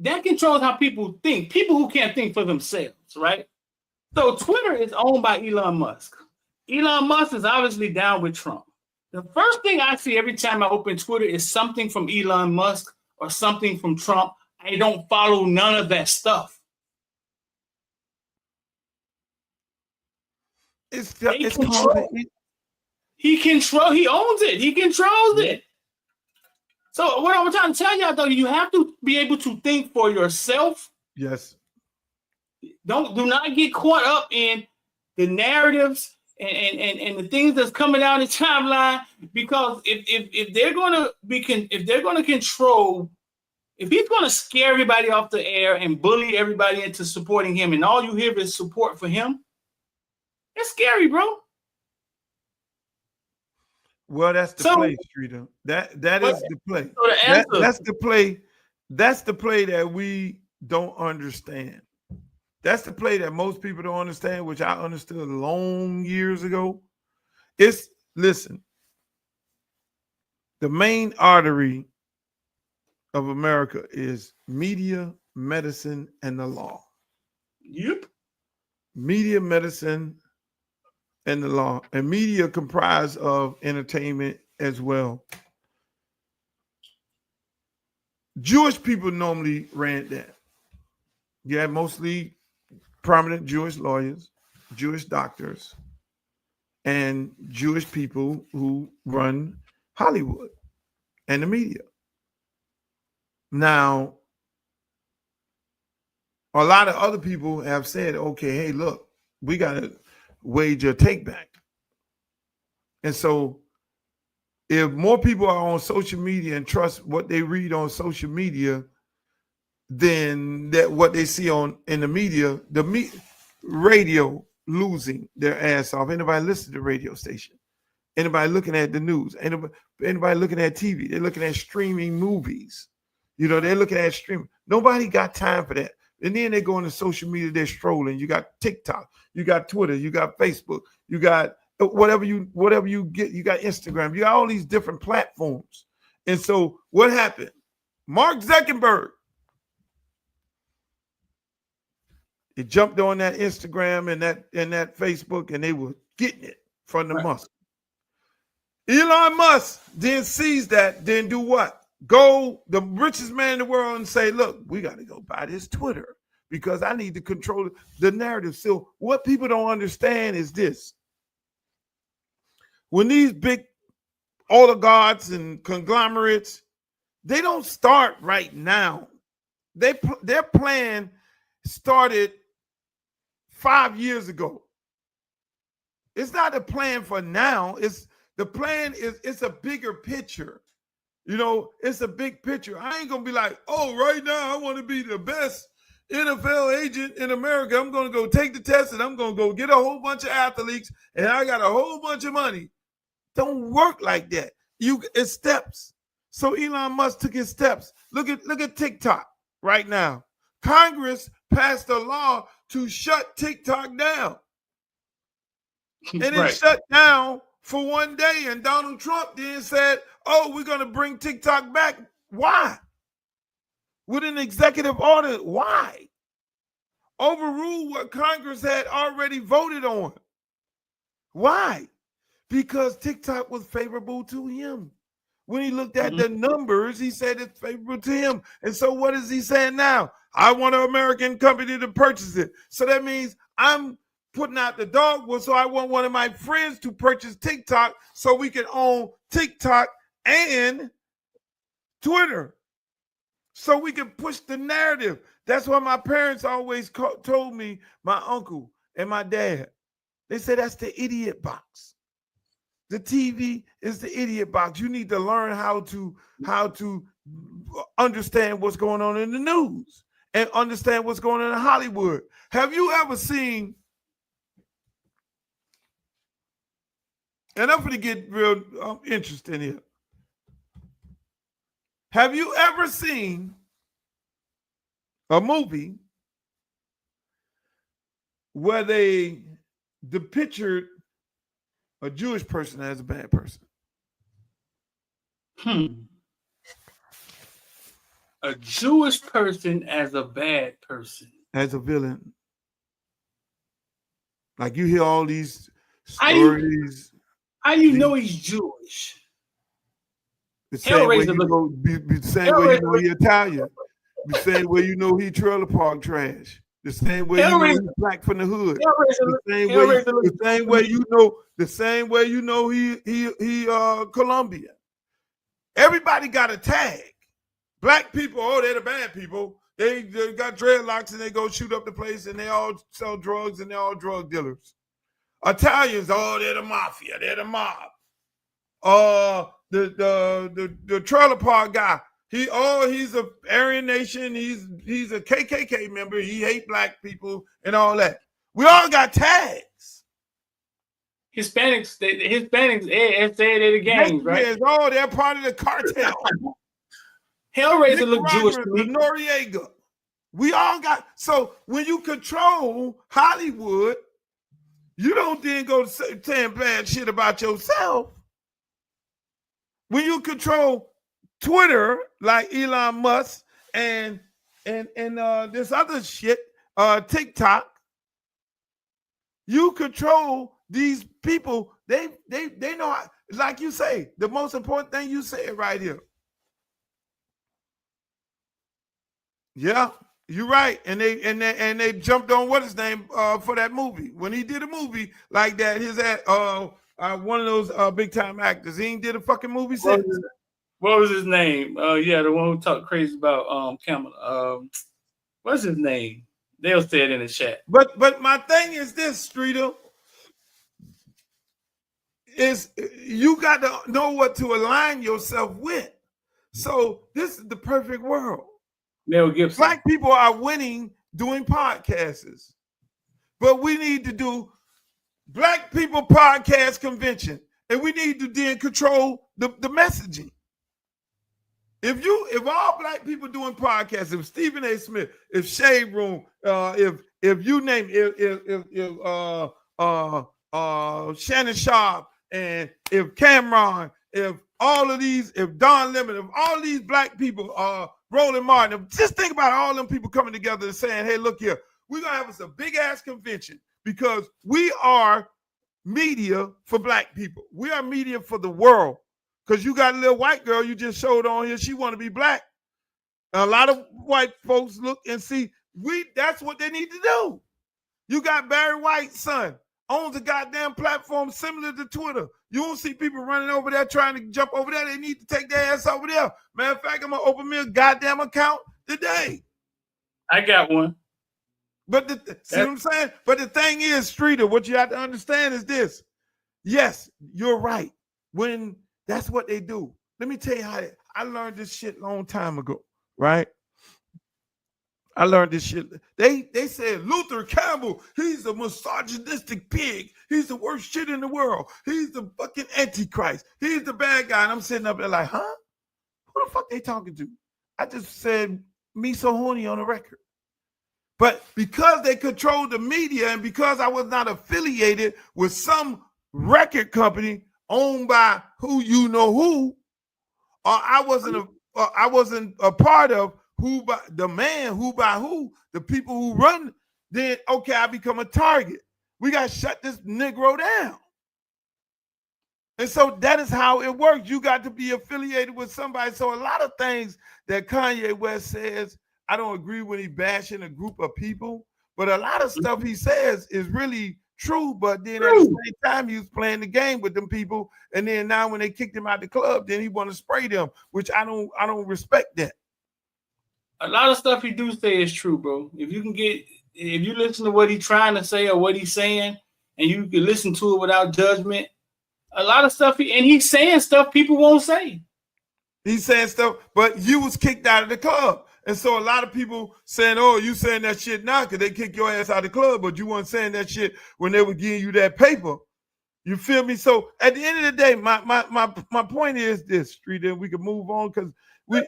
That controls how people think. People who can't think for themselves, right? So Twitter is owned by Elon Musk. Elon Musk is obviously down with Trump. The first thing I see every time I open Twitter is something from Elon Musk or something from Trump. I don't follow none of that stuff. He owns it. He controls it. So what I'm trying to tell y'all, though, you have to be able to think for yourself. Yes. Do not get caught up in the narratives and the things that's coming down the timeline, because if they're going to control, if he's going to scare everybody off the air and bully everybody into supporting him, and all you hear is support for him, it's scary, bro. Well, that's the play, Streeter. That is the play. So that's the play. That's the play that we don't understand. That's the play that most people don't understand, which I understood long years ago. Listen, the main artery of America is media, medicine, and the law. Yep. Media, medicine, and the law. And media comprised of entertainment as well. Jewish people normally ran that. You had mostly prominent Jewish lawyers, Jewish doctors, and Jewish people who run Hollywood and the media. Now, a lot of other people have said, okay, hey, look, we got to wage a take back. And so if more people are on social media and trust what they read on social media than that what they see in the media, radio losing their ass off. Anybody listen to the radio station? Anybody looking at the news? Anybody looking at TV? They're looking at streaming movies. You know, they're looking at streaming. Nobody got time for that. And then they go into social media, they're strolling. You got TikTok, you got Twitter, you got Facebook, you got whatever you get, you got Instagram, you got all these different platforms. And so what happened? Mark Zuckerberg, he jumped on that Instagram and that Facebook, and they were getting it from the Musk. Elon Musk then sees that, then do what? Go, the richest man in the world, and say, look, we got to go buy this Twitter because I need to control the narrative. So what people don't understand is this. When these big oligarchs and conglomerates, they don't start right now. Their plan started 5 years ago. It's not a plan for now. It's a bigger picture. You know, it's a big picture. I ain't going to be like, oh, right now I want to be the best NFL agent in America. I'm going to go take the test and I'm going to go get a whole bunch of athletes and I got a whole bunch of money. don't work like that. It's steps. So Elon Musk took his steps. Look at TikTok right now. Congress passed a law to shut TikTok down. And it shut down for one day. And Donald Trump then said, oh, we're going to bring TikTok back. Why? With an executive order. Why? Overrule what Congress had already voted on. Why? Because TikTok was favorable to him. When he looked at the numbers, he said it's favorable to him. And so what is he saying now? I want an American company to purchase it. So that means I'm putting out the dog whistle. So I want one of my friends to purchase TikTok so we can own TikTok and Twitter. So we can push the narrative. That's why my parents always told me, my uncle and my dad, they said that's the idiot box. The TV is the idiot box. You need to learn how to understand what's going on in the news and understand what's going on in Hollywood. Have you ever seen, and I'm going to get real interesting here. Have you ever seen a movie where they depicted a Jewish person as a bad person? A Jewish person as a bad person. As a villain. Like you hear all these stories. How you know he's Jewish? The same way you know, the same way you know he Italian. The same way you know he trailer park trash. The same way you know he's black from the hood. The same way you know he Colombian. Everybody got a tag. Black people, oh, they're the bad people. They got dreadlocks and they go shoot up the place and they all sell drugs and they're all drug dealers. Italians, oh, they're the mafia, they're the mob. The trailer park guy, he's a Aryan Nation, he's a KKK member, he hate black people and all that. We all got tags. Hispanics, say they're the gangs, right? Oh, they're part of the cartel. Hellraiser look Jewish to me. Noriega. We all got, so when you control Hollywood, you don't then go saying bad shit about yourself. When you control Twitter, like Elon Musk and this other shit, TikTok, you control these people. They know, like you say, the most important thing you say right here. Yeah, you're right. And they jumped on what his name for that movie. When he did a movie like that, one of those big time actors. He ain't did a fucking movie since. What was his name? The one who talked crazy about Kamala. What's his name? They'll say it in the chat. But my thing is this, Streeter, is you got to know what to align yourself with. So this is the perfect world. Mel Gibson. Black people are winning doing podcasts, but we need to do Black People Podcast Convention, and we need to then control the messaging. If all black people doing podcasts, if Stephen A. Smith, if Shade Room, if you name if Shannon Sharp, and if Cameron, if all of these, if Don Lemon, if all these black people are Roland Martin, just think about all them people coming together and saying, hey, look here, we're going to have us a big ass convention because we are media for black people. We are media for the world. Because you got a little white girl you just showed on here, she want to be black. A lot of white folks look and see, that's what they need to do. You got Barry White's son, owns a goddamn platform similar to Twitter. You don't see people running over there trying to jump over there. They need to take their ass over there. Matter of fact, I'm going to open me a goddamn account today. I got one. But see what I'm saying? But the thing is, Streeter, what you have to understand is this. Yes, you're right. When that's what they do. Let me tell you how I learned this shit a long time ago, right? I learned this shit. They said Luther Campbell, he's a misogynistic pig. He's the worst shit in the world. He's the fucking Antichrist. He's the bad guy. And I'm sitting up there like, huh? Who the fuck they talking to? I just said me so horny on the record. But because they controlled the media and because I was not affiliated with some record company owned by who you know who, or I wasn't a part of who by the man, who by who, the people who run, then okay, I become a target. We got to shut this Negro down. And so that is how it works. You got to be affiliated with somebody. So a lot of things that Kanye West says, I don't agree when he bashing a group of people, but a lot of stuff he says is really true. But then at the same time, he was playing the game with them people. And then now when they kicked him out the club, then he want to spray them, which I don't respect that. A lot of stuff he do say is true, bro. If you listen to what he's trying to say or what he's saying, and you can listen to it without judgment, a lot of stuff he's saying stuff people won't say. He's saying stuff, but you was kicked out of the club. And so a lot of people saying, oh, you saying that shit now because they kick your ass out of the club, but you weren't saying that shit when they were giving you that paper. You feel me? So at the end of the day, my point is this, Street, and we can move on because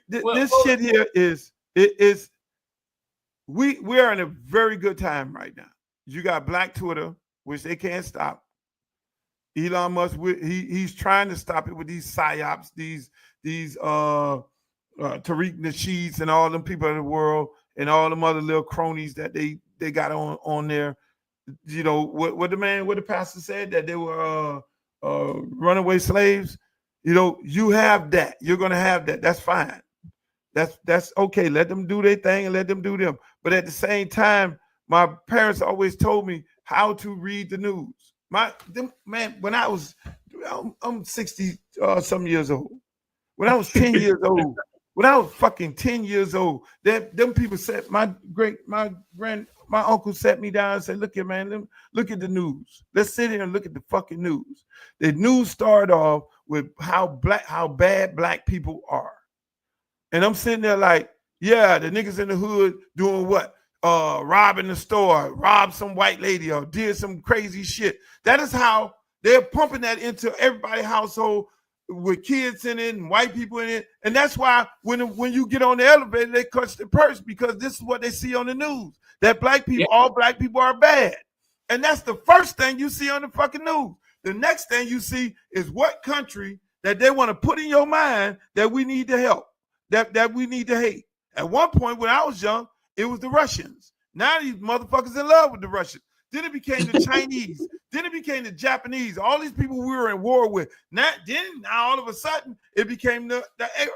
this shit here we're in a very good time right now. You got Black Twitter, which they can't stop. Elon Musk, he's trying to stop it with these psyops, these Tariq Nasheeds and all them people in the world and all them other little cronies that they got on there. You know what the pastor said, that they were runaway slaves. You know, you have that. You're gonna have that. That's fine. That's okay. Let them do their thing and let them do them. But at the same time, my parents always told me how to read the news. When I was, I'm 60 some years old. When I was 10 years old, when I was fucking 10 years old, them people said, my uncle sat me down and said, look here, man, look at the news. Let's sit here and look at the fucking news. The news started off with how bad black people are. And I'm sitting there like, yeah, the niggas in the hood doing what? Robbing the store, robbed some white lady or did some crazy shit. That is how they're pumping that into everybody's household with kids in it and white people in it. And that's why when you get on the elevator, they clutch the purse because this is what they see on the news, that black people, all black people are bad. And that's the first thing you see on the fucking news. The next thing you see is what country that they want to put in your mind that we need to help, that we need to hate. At one point when I was young, it was the Russians. Now these motherfuckers in love with the Russians. Then it became the Chinese. Then it became the Japanese. All these people we were in war with. Now all of a sudden, it became the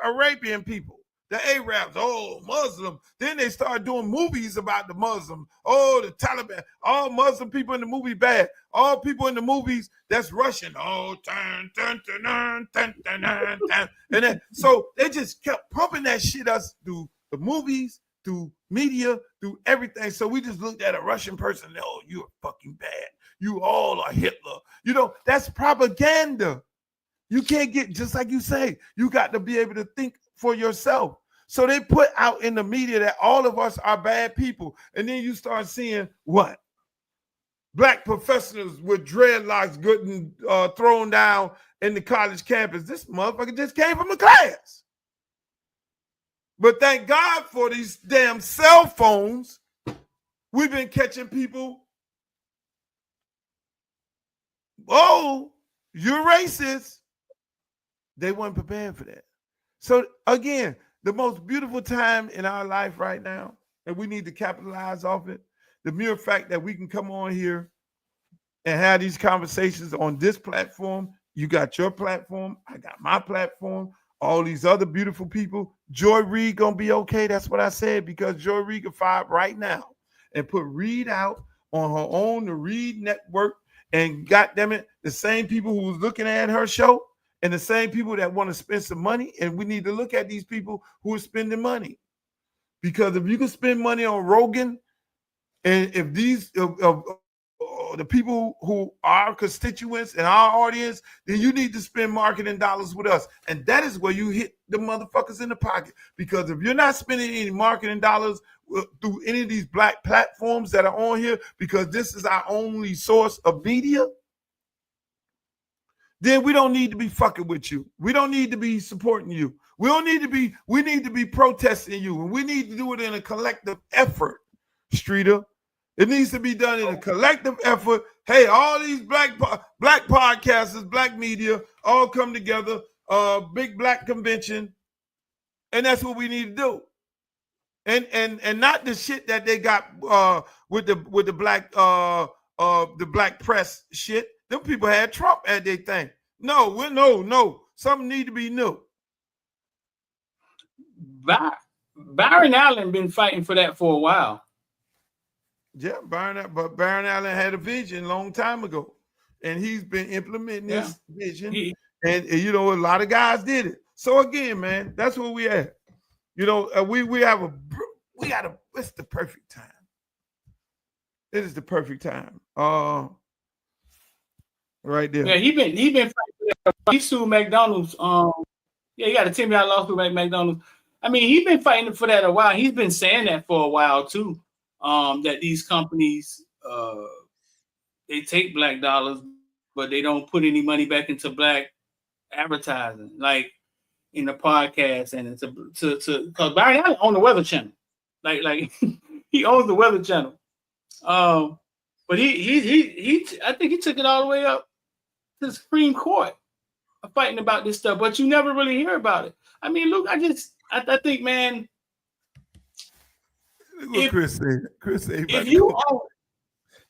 Arabian people, the Arabs. Oh, Muslim. Then they started doing movies about the Muslim. Oh, the Taliban. All Muslim people in the movie bad. All people in the movies that's Russian. Oh, dun, dun, dun, dun, dun, dun, dun, dun. And then so they just kept pumping that shit us through the movies, through media, through everything. So we just looked at a Russian person, oh, you're fucking bad. You all are Hitler. You know, that's propaganda. You can't get, just like you say, you got to be able to think for yourself. So they put out in the media that all of us are bad people. And then you start seeing what? Black professors with dreadlocks getting thrown down in the college campus. This motherfucker just came from a class. But thank God for these damn cell phones. We've been catching people. Oh, you're racist. They weren't prepared for that. So again, the most beautiful time in our life right now, and we need to capitalize off it. The mere fact that we can come on here and have these conversations on this platform. You got your platform. I got my platform. All these other beautiful people. Joy Reid gonna be okay. That's what I said, because Joy Reid can fire right now and put Reid out on her own, the Reid Network, and goddamn it, the same people who was looking at her show and the same people that want to spend some money. And we need to look at these people who are spending money, because if you can spend money on Rogan, and if these the people who are constituents and our audience, then you need to spend marketing dollars with us. And that is where you hit the motherfuckers in the pocket. Because if you're not spending any marketing dollars through any of these black platforms that are on here because this is our only source of media, then we don't need to be fucking with you. We don't need to be supporting you. We need to be protesting you. And we need to do it in a collective effort, Streeter. It needs to be done in a collective effort. Hey, all these black podcasters, black media, all come together, big black convention, and that's what we need to do. And not the shit that they got with the black press shit. Them people had Trump at their thing. No. Something need to be new. Byron Allen been fighting for that for a while. Yeah, Byron Allen had a vision a long time ago, and he's been implementing this vision. And you know, a lot of guys did it. So again, man, that's where we at. You know, it's the perfect time. It is the perfect time. Right there. Yeah, he been fighting. He sued McDonald's. He got a $10 million lawsuit at McDonald's. I mean, he's been fighting for that a while. He's been saying that for a while too. That these companies they take black dollars, but they don't put any money back into black advertising, like in the podcast and to because Byron Allen owns the Weather Channel, like he owns the Weather Channel. But he I think he took it all the way up to the Supreme Court, fighting about this stuff. But you never really hear about it. I mean, Luke, I think, man. Look, Chris said, if you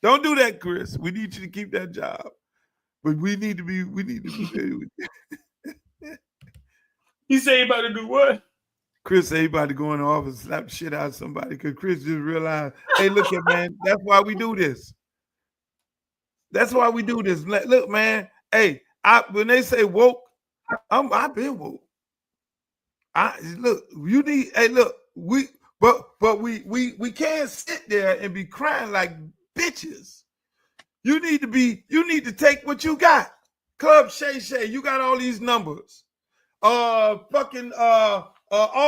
don't do that, Chris. We need you to keep that job, but we need to be. He say he about to do what? Chris say he about to go in the office and slap shit out of somebody because Chris just realized, hey, look at man, that's why we do this. That's why we do this. Look, man, hey, when they say woke, I've been woke. But we can't sit there and be crying like bitches. You need to take what you got. Club Shay Shay, you got all these numbers. All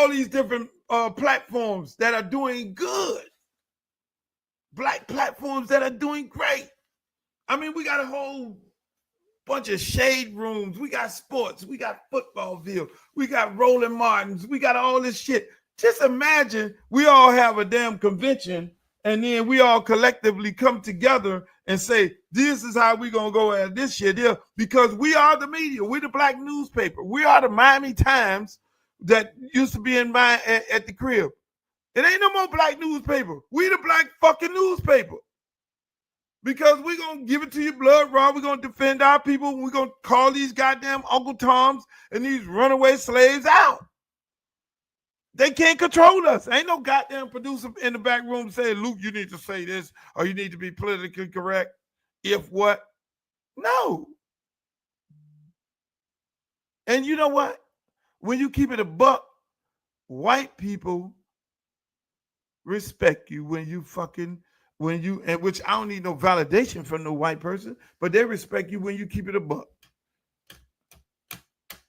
these different platforms that are doing good. Black platforms that are doing great. I mean, we got a whole bunch of shade rooms. We got sports. We got football field. We got Roland Martins. We got all this shit. Just imagine we all have a damn convention and then we all collectively come together and say, this is how we're going to go at this shit here because we are the media. We're the black newspaper. We are the Miami Times that used to be at the crib. It ain't no more black newspaper. We the black fucking newspaper. Because we're going to give it to you blood raw. We're going to defend our people. We're going to call these goddamn Uncle Toms and these runaway slaves out. They can't control us. Ain't no goddamn producer in the back room saying, Luke, you need to say this or you need to be politically correct. If what? No. And you know what? When you keep it a buck, white people respect you and which I don't need no validation from no white person, but they respect you when you keep it a buck.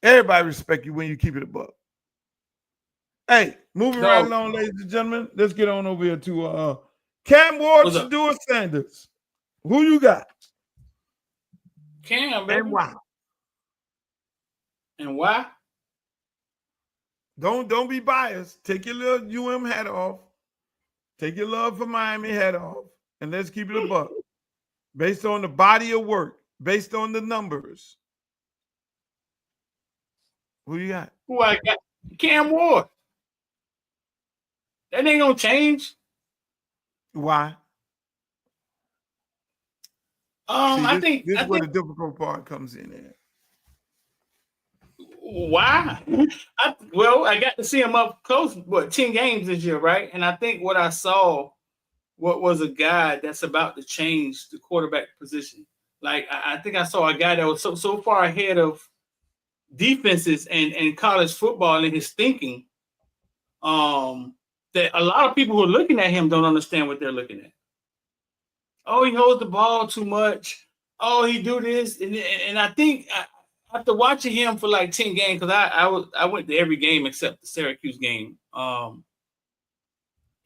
Everybody respect you when you keep it a buck. Hey, moving right along, ladies and gentlemen. Let's get on over here to Cam Ward, Shedeur Sanders. Who you got? Cam, baby. And why? And why? Don't be biased. Take your little UM hat off. Take your love for Miami hat off, and let's keep it a buck. Based on the body of work, based on the numbers. Who you got? Who I got? Cam Ward. That ain't gonna change. Why? I think this is where the difficult part comes in there. Why? I got to see him up close, 10 games this year, right? And I think what I saw was a guy that's about to change the quarterback position. Like, I think I saw a guy that was so far ahead of defenses and college football in his thinking that a lot of people who are looking at him don't understand what they're looking at. Oh, he holds the ball too much. Oh, he do this. And I think after watching him for like 10 games, because I went to every game except the Syracuse game,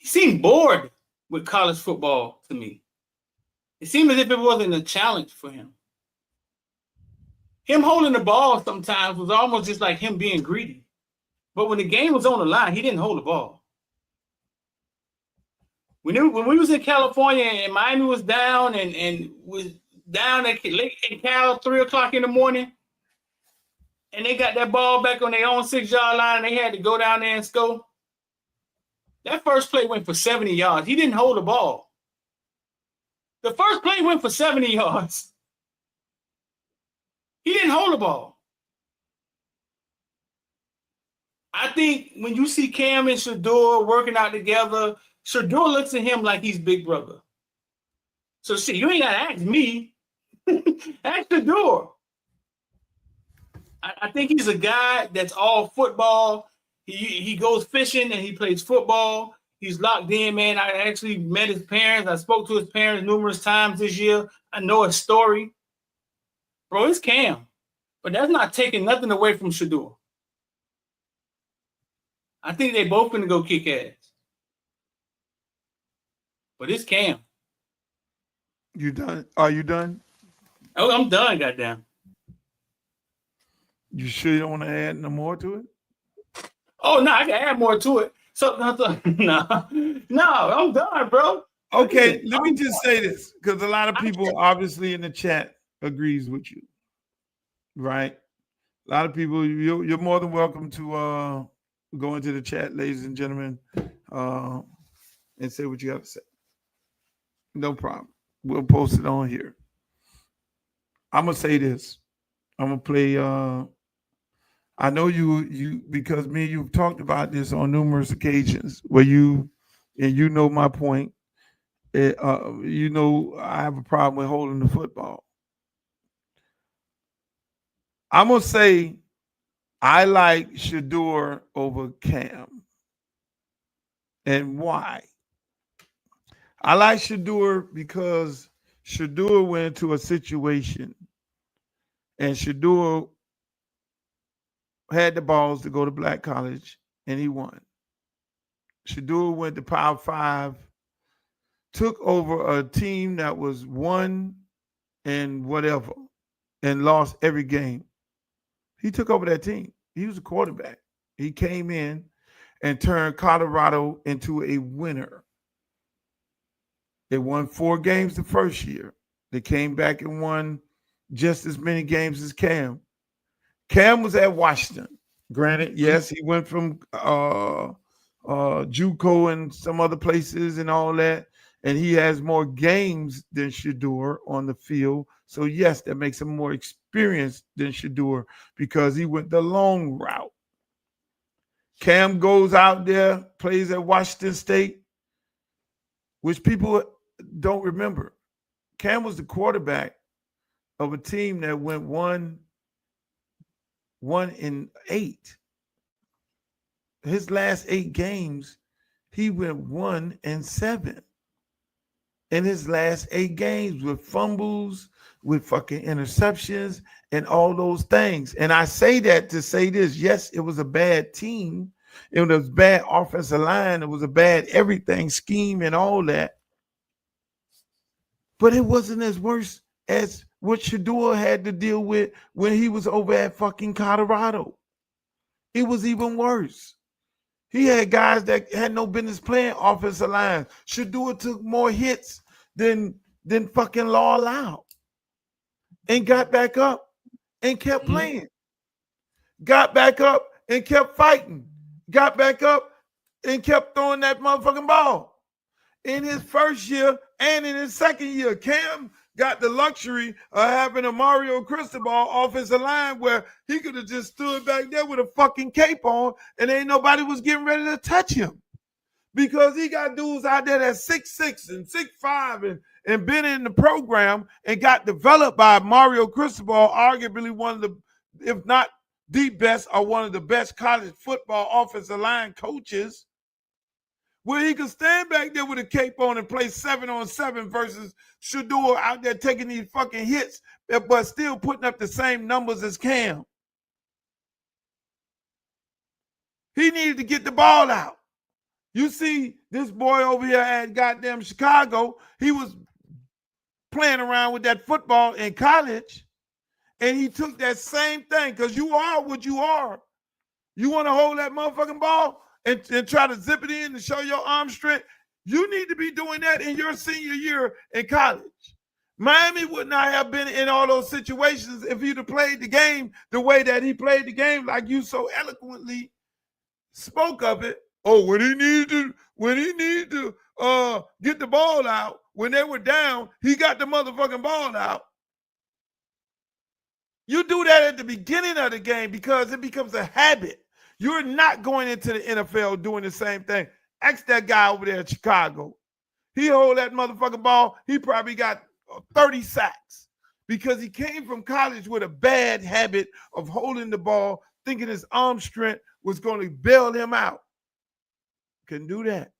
he seemed bored with college football to me. It seemed as if it wasn't a challenge for him. Him holding the ball sometimes was almost just like him being greedy. But when the game was on the line, he didn't hold the ball. When we was in California and Miami was down and was down at Cal 3 o'clock in the morning, and they got that ball back on their own 6-yard line, and they had to go down there and score. That first play went for 70 yards. He didn't hold the ball. The first play went for 70 yards. He didn't hold the ball. I think when you see Cam and Shedeur working out together, Shedeur looks at him like he's big brother. So shit, you ain't gotta ask me. Ask Shedeur. I think he's a guy that's all football. He goes fishing and he plays football. He's locked in, man. I actually met his parents. I spoke to his parents numerous times this year. I know his story. Bro, it's Cam. But that's not taking nothing away from Shedeur. I think they both gonna go kick ass. But it's Cam. You done? Are you done? Oh, I'm done, goddamn. You sure you don't want to add no more to it? Oh, no, I can add more to it. So, no, I'm done, bro. Okay, let me just say this, because a lot of people obviously in the chat agrees with you, right? A lot of people, you're more than welcome to go into the chat, ladies and gentlemen, and say what you have to say. No problem. We'll post it on here. I'm gonna say this. I'm gonna play. I know you because me and you've talked about this on numerous occasions where you know my point. You know I have a problem with holding the football. I'm gonna say I like Shedeur over Cam. And why? I like Shedeur because Shedeur went into a situation and Shedeur had the balls to go to black college and he won. Shedeur went to Power 5, took over a team that was 1 and whatever and lost every game. He took over that team. He was a quarterback. He came in and turned Colorado into a winner. They won 4 games the first year. They came back and won just as many games as Cam. Cam was at Washington. Granted, yes, he went from JUCO and some other places and all that, and he has more games than Shedeur on the field. So, yes, that makes him more experienced than Shedeur because he went the long route. Cam goes out there, plays at Washington State, which people don't remember. Cam was the quarterback of a team that went 1-8. His last 8 games, he went 1-7. In his last 8 games with fumbles, with fucking interceptions, and all those things. And I say that to say this. Yes, it was a bad team. It was bad offensive line. It was a bad everything scheme and all that. But it wasn't as worse as what Shedeur had to deal with when he was over at fucking Colorado. It was even worse. He had guys that had no business playing offensive line. Shedeur took more hits than fucking law allowed. And got back up and kept playing. Got back up and kept fighting. Got back up and kept throwing that motherfucking ball. In his first year and in his second year, Cam got the luxury of having a Mario Cristobal offensive line where he could have just stood back there with a fucking cape on and ain't nobody was getting ready to touch him. Because he got dudes out there that's 6'6" and 6'5" and been in the program and got developed by Mario Cristobal, arguably one of the, if not the best, or one of the best college football offensive line coaches, where he could stand back there with a cape on and play 7-on-7 versus Shedeur out there taking these fucking hits, but still putting up the same numbers as Cam. He needed to get the ball out. You see this boy over here at goddamn Chicago, he was playing around with that football in college, and he took that same thing because you are what you are. You want to hold that motherfucking ball and try to zip it in and show your arm strength? You need to be doing that in your senior year in college. Miami would not have been in all those situations if he'd have played the game the way that he played the game, like you so eloquently spoke of it. Oh, when he needed to get the ball out, when they were down, he got the motherfucking ball out. You do that at the beginning of the game because it becomes a habit. You're not going into the NFL doing the same thing. Ask that guy over there in Chicago. He hold that motherfucking ball. He probably got 30 sacks because he came from college with a bad habit of holding the ball, thinking his arm strength was going to bail him out. Couldn't do that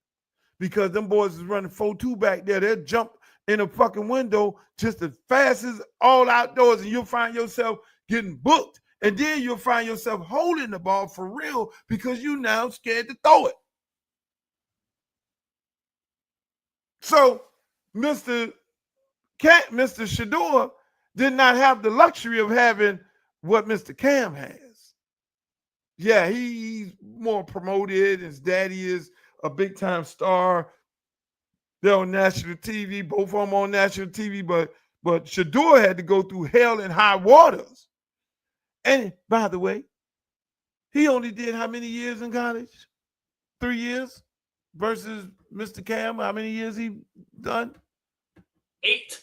because them boys is running 4-2 back there. They'll jump in a fucking window just as fast as all outdoors, and you'll find yourself getting booked. And then you'll find yourself holding the ball for real because you now scared to throw it. So Mr. Shedeur did not have the luxury of having what Mr. Cam has. Yeah, he's more promoted. His daddy is a big-time star. They're on national TV. Both of them on national TV, but Shedeur had to go through hell and high waters. And by the way, he only did how many years in college? 3 years versus Mr. Cam. How many years he done? 8.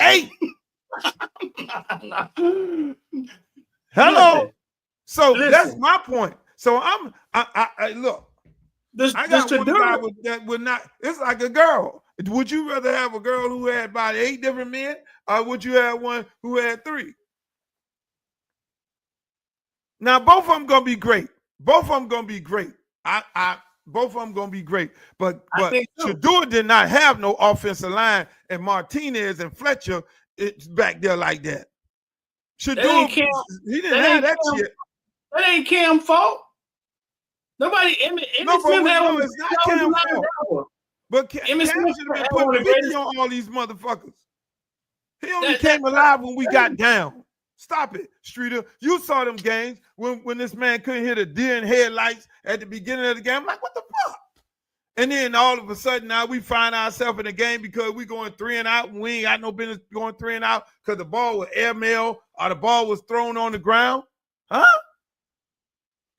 8. Hello. So that's my point. So I look. I got one guy that would not. It's like a girl. Would you rather have a girl who had about 8 different men, or would you have one who had 3? Now both of them gonna be great. Both of them gonna be great. Both of them gonna be great. But Shedeur did not have no offensive line, and Martinez and Fletcher back there like that. Shedeur, he didn't have that shit. That ain't Cam's fault. Nobody. It's not Cam's fault. But Cam should have been putting 50 on all these motherfuckers. He only came alive when we got down. Stop it, Streeter. You saw them games when this man couldn't hit a deer in headlights at the beginning of the game. I'm like, what the fuck? And then all of a sudden now we find ourselves in the game because we going 3 and out and we ain't got no business going 3 and out because the ball was airmail or the ball was thrown on the ground. Huh?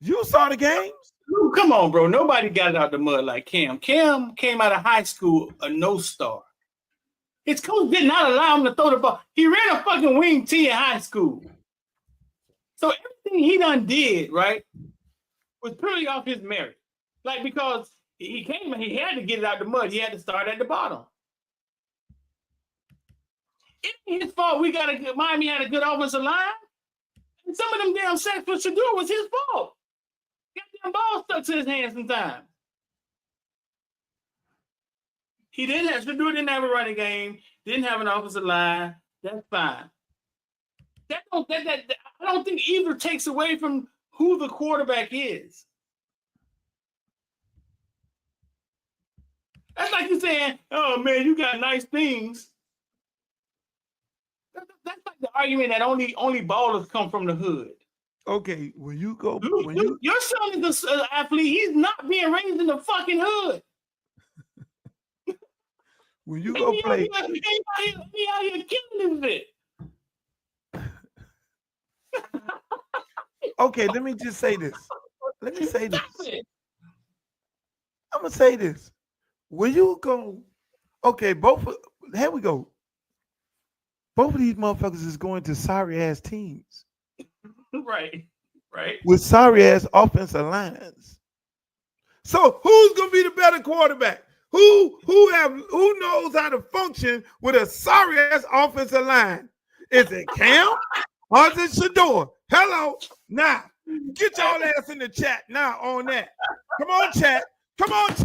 You saw the games? Ooh, come on, bro. Nobody got it out the mud like Cam. Cam came out of high school a no-star. His coach did not allow him to throw the ball. He ran a fucking wing T in high school. So everything he done did, right, was purely off his merit. Like, because he came and he had to get it out the mud. He had to start at the bottom. It ain't his fault Miami had a good offensive line. And some of them damn sacks for Shedeur was his fault. Goddamn ball stuck to his hands sometimes. Shedeur didn't have a running game, didn't have an offensive line. That's fine. I don't think either takes away from who the quarterback is. That's like you saying, oh man, you got nice things. That's like the argument that only ballers come from the hood. Okay, when you go, your son is an athlete. He's not being raised in the fucking hood. When you go play, he out here killing this shit. Okay, let me just say this. I'm gonna say this. When you go, okay, here we go. Both of these motherfuckers is going to sorry ass teams. Right. With sorry ass offensive lines. So who's gonna be the better quarterback? Who knows how to function with a sorry ass offensive line? Is it Cam or is it Shedeur? Hello, now get y'all ass in the chat now on that. Come on, chat. Don't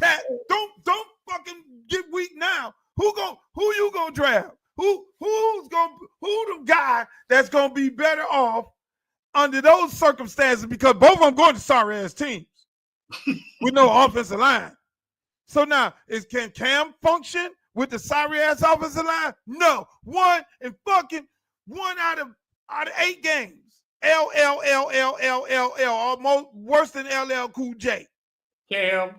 fucking get weak now. Who you gonna draft? Who the guy that's gonna be better off under those circumstances? Because both of them going to sorry ass teams with no offensive line. So now, can Cam function with the sorry ass offensive line? No. One out of 8 games. L, almost worse than LL Cool J. Cam.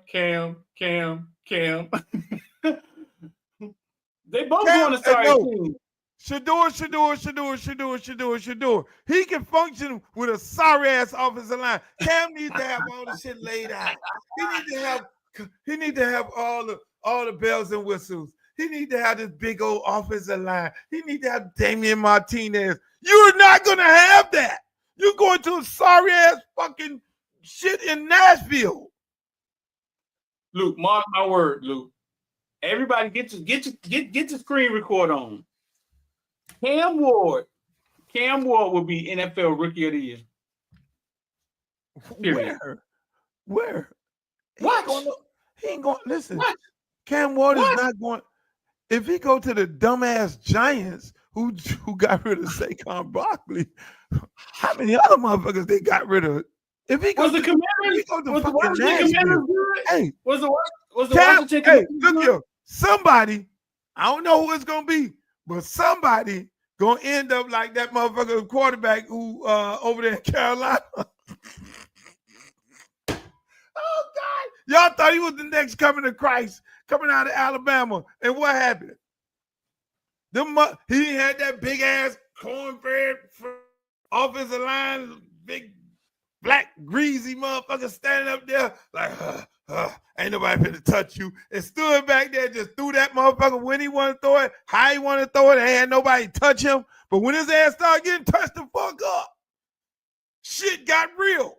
They both going to start team. Shador. He can function with a sorry ass offensive line. Cam needs to have all the shit laid out. He need to have all the bells and whistles. He need to have this big old offensive line. He need to have Damian Martinez. You're not gonna have that. You're going to a sorry ass fucking shit in Nashville. Luke, mark my word, Luke. Everybody get your screen record on. Cam Ward will be NFL Rookie of the Year. Period. Where? What? He ain't going. Listen, what? Cam Ward is not going. If he go to the dumbass Giants who got rid of Saquon Barkley, how many other motherfuckers they got rid of? If he goes was the Commanders, was the Washington Commanders good? Hey, was the Washington Commanders look here, somebody, I don't know who it's gonna be, but somebody gonna end up like that motherfucker quarterback who over there in Carolina. Oh God, y'all thought he was the next coming to Christ, coming out of Alabama, and what happened? He had that big ass cornbread offensive line, big black greasy motherfucker standing up there like, ain't nobody finna touch you. And stood back there, just threw that motherfucker when he wanted to throw it, how he wanted to throw it, and had nobody touch him. But when his ass started getting touched the fuck up, shit got real.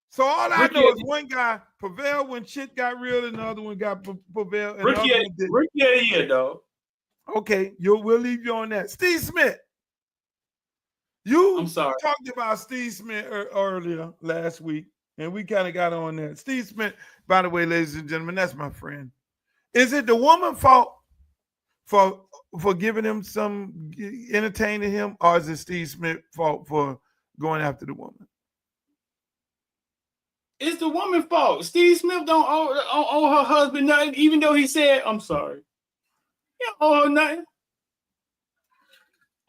So all I know is one guy prevailed when shit got real, and the other one got prevailed. Rookie of the Year, dog. Okay, we'll leave you on that. Steve Smith. I'm sorry. Talked about Steve Smith earlier last week, and we kind of got on that. Steve Smith, by the way, ladies and gentlemen, that's my friend. Is it the woman's fault for giving him some, entertaining him, or is it Steve Smith's fault for going after the woman? It's the woman's fault. Steve Smith don't owe her husband nothing, even though he said, I'm sorry. He don't owe her nothing.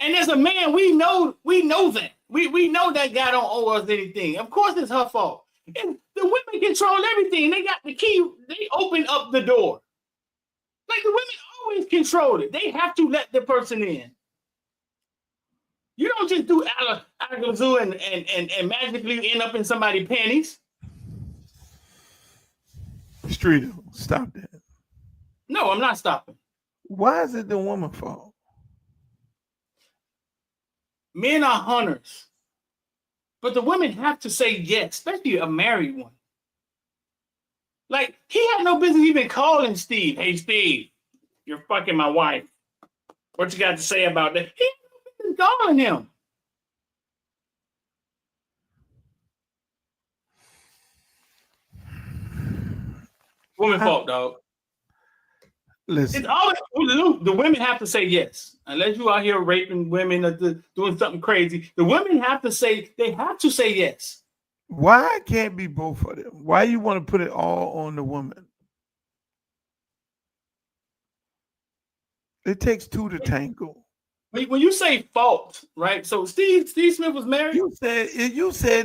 And as a man, we know that. We know that guy don't owe us anything. Of course it's her fault. And the women control everything. They got the key. They open up the door. Like the women always control it. They have to let the person in. You don't just do alakazoo and magically end up in somebody's panties. Streeter, stop that. No, I'm not stopping. Why is it the woman's fault? Men are hunters. But the women have to say yes, especially a married one. Like, he had no business even calling Steve. Hey, Steve, you're fucking my wife. What you got to say about that? He had no business calling him. Woman fault, dog. Listen. It's always, the women have to say yes. Unless you out here raping women or doing something crazy, the women have to say yes. Why can't it be both of them? Why you want to put it all on the woman? It takes two to tango. When you say fault, right? So Steve Smith was married. You said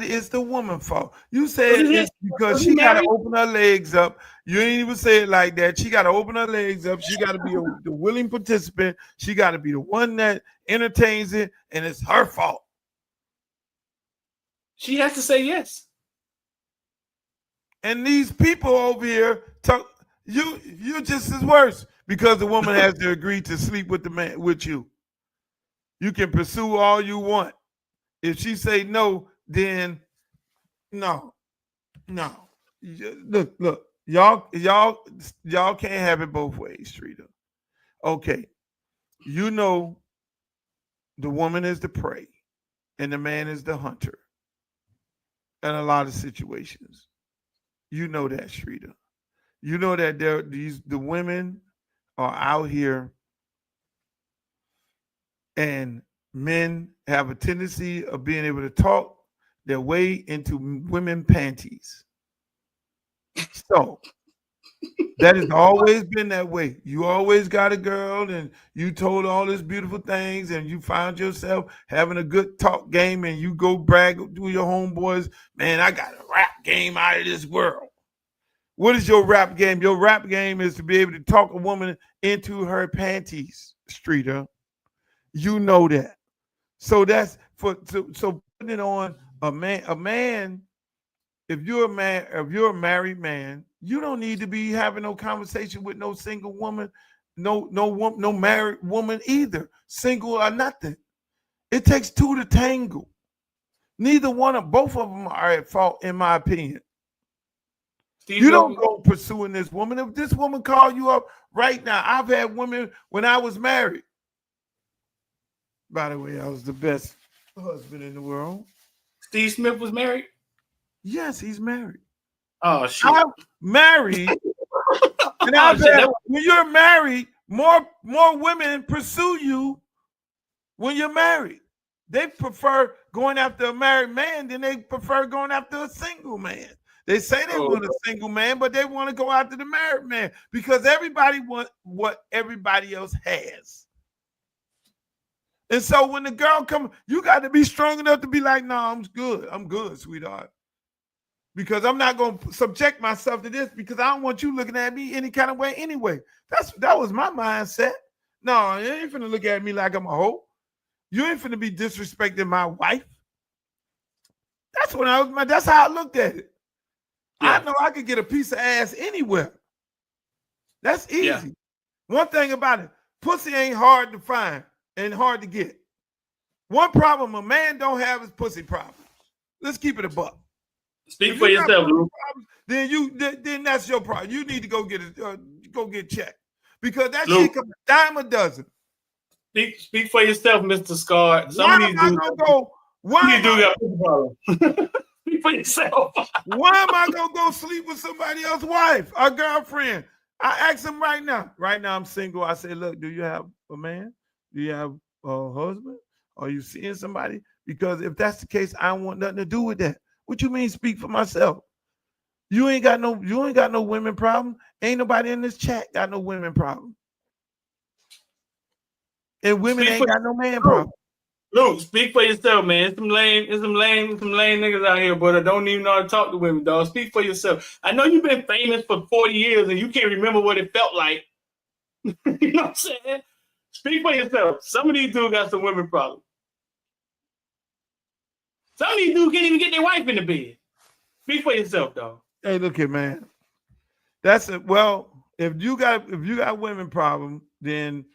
it's the woman's fault. You said it's because she got to open her legs up. You ain't even say it like that. She got to open her legs up. She got to be the willing participant. She got to be the one that entertains it, and it's her fault. She has to say yes. And these people over here talk. You just as worse because the woman has to agree to sleep with the man with you. You can pursue all you want. If she say no, then no. Look. Y'all can't have it both ways, Streeter. Okay. You know the woman is the prey and the man is the hunter in a lot of situations. You know that, Streeter. You know that the women are out here and men have a tendency of being able to talk their way into women panties. So That has always been that way. You always got a girl and you told all these beautiful things and you found yourself having a good talk game and you go brag to your homeboys, man, I got a rap game out of this world. What is your rap game? Your rap game is to be able to talk a woman into her panties, Streeter. You know that. So that's so putting it on a man, if you're a married man, you don't need to be having no conversation with no single woman, no married woman either, single or nothing. It takes two to tangle. Both of them are at fault, in my opinion. Steve, you don't go pursuing this woman. If this woman call you up right now, I've had women when I was married. By the way, I was the best husband in the world. Steve Smith was married? Yes, he's married. Oh, shit. I'm married. And I've had, when you're married, more women pursue you when you're married. They prefer going after a married man than they prefer going after a single man. They say they want a single man, but they want to go after the married man because everybody wants what everybody else has. And so when the girl comes, you got to be strong enough to be like, no, I'm good, sweetheart. Because I'm not going to subject myself to this because I don't want you looking at me any kind of way anyway. That was my mindset. No, you ain't finna look at me like I'm a hoe. You ain't finna be disrespecting my wife. That's how I looked at it. Yeah. I know I could get a piece of ass anywhere. That's easy. Yeah. One thing about it, pussy ain't hard to find and hard to get. One problem a man don't have is pussy problems. Let's keep it a buck. Speak for yourself, Luke. Then that's your problem. You need to go get checked because that shit comes a dime a dozen. Speak for yourself, Mr. Scar. Speak for yourself. Why am I gonna go sleep with somebody else's wife or girlfriend? I ask him right now. Right now, I'm single. I say, look, do you have a man? Do you have a husband? Are you seeing somebody? Because if that's the case, I don't want nothing to do with that. What you mean? Speak for myself. You ain't got no women problem. Ain't nobody in this chat got no women problem. And women ain't got no man problem. Luke, speak for yourself, man. Some lame niggas out here, but I don't even know how to talk to women, dog. Speak for yourself. I know you've been famous for 40 years and you can't remember what it felt like. You know what I'm saying? Speak for yourself. Some of these dudes got some women problems. Some of these dudes can't even get their wife in the bed. Speak for yourself, dog. Hey, look here, man. That's it. Well, if you got women problem, then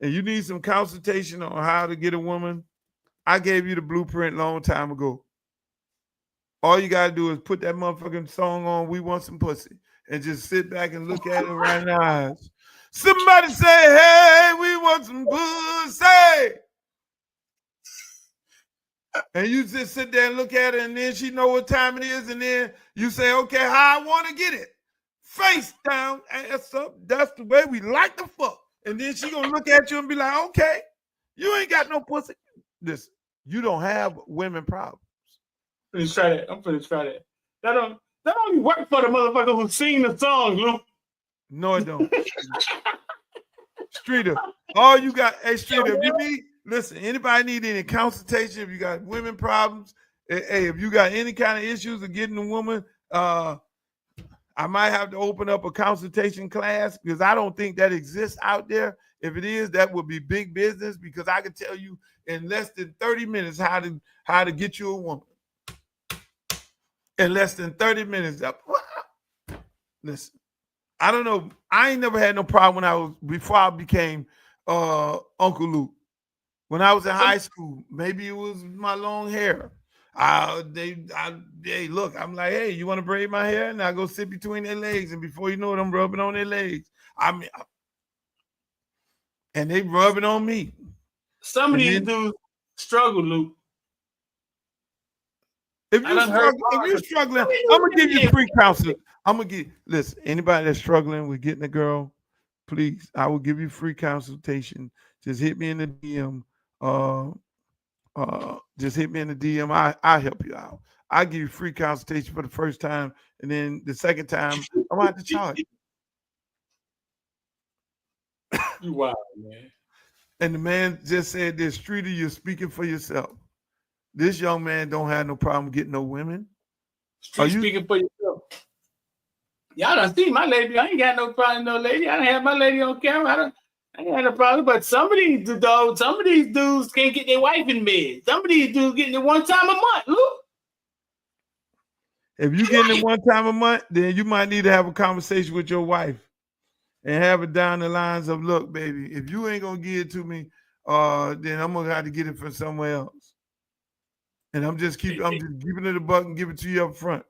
and you need some consultation on how to get a woman, I gave you the blueprint long time ago. All you gotta do is put that motherfucking song on, We Want Some Pussy, and just sit back and look at it right in the eyes. Somebody say, hey, we want some pussy. And you just sit there and look at her, and then she know what time it is, and then you say, okay, how I want to get it. Face down, ass up. That's the way we like to fuck. And then she gonna look at you and be like, okay, you ain't got no pussy. Listen, you don't have women problems. I'm finna try that. That only work for the motherfucker who sing the song, Luke. No, it don't. Streeter, all you got, hey Streeter, if you need, listen, anybody need any consultation, if you got women problems, hey, if you got any kind of issues of getting a woman, I might have to open up a consultation class because I don't think that exists out there. If it is, that would be big business because I can tell you in less than 30 minutes how to get you a woman. In less than 30 minutes. Listen, I don't know. I ain't never had no problem before I became Uncle Luke. When I was in high school, maybe it was my long hair. Hey, look, I'm like, hey, you want to braid my hair? And I go sit between their legs, and before you know it, I'm rubbing on their legs. And they rubbing on me. Some of these dudes struggle, Luke. If you're struggling, I'm gonna give you free counseling. Listen, anybody that's struggling with getting a girl, please, I will give you free consultation. Just hit me in the DM. Just hit me in the DM. I'll help you out. I'll give you free consultation for the first time, and then the second time I'm gonna have to charge you. You wild, man. And the man just said this, Streeter, you're speaking for yourself. This young man don't have no problem getting no women. Street speaking for yourself. Y'all done see my lady. I ain't got no problem, no lady. I done have my lady on camera. I ain't had no problem. But some of these dudes can't get their wife in bed. Some of these dudes getting it one time a month. Look. If you getting it one time a month, then you might need to have a conversation with your wife and have it down the lines of, look, baby, if you ain't gonna give it to me, then I'm gonna have to get it from somewhere else. And I'm just giving it a buck and give it to you up front.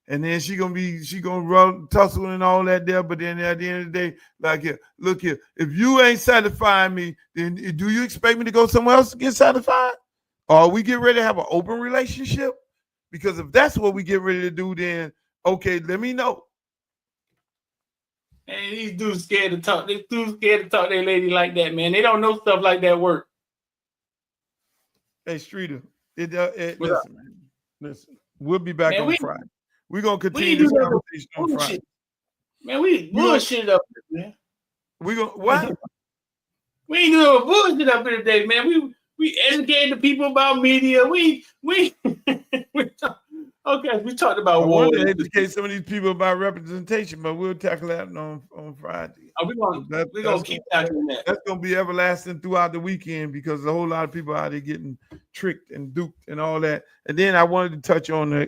And then she gonna run, tussle and all that there. But then at the end of the day, like, here, look here, if you ain't satisfying me, then do you expect me to go somewhere else to get satisfied? Or we get ready to have an open relationship? Because if that's what we get ready to do, then okay, let me know. And these dudes scared to talk. These dudes scared to talk to their lady like that, man. They don't know stuff like that work. Hey, Streeter, listen, man. Listen, we'll be back on Friday. We're gonna continue this conversation on Friday. Man, we bullshit up here, man. We gonna what? We ain't doing no bullshit up here today, man. We educated the people about media. We talked about war. I want to educate some of these people about representation, but we'll tackle that on Friday. We're gonna keep tackling that. That's gonna be everlasting throughout the weekend because a whole lot of people out there getting tricked and duped and all that. And then I wanted to touch on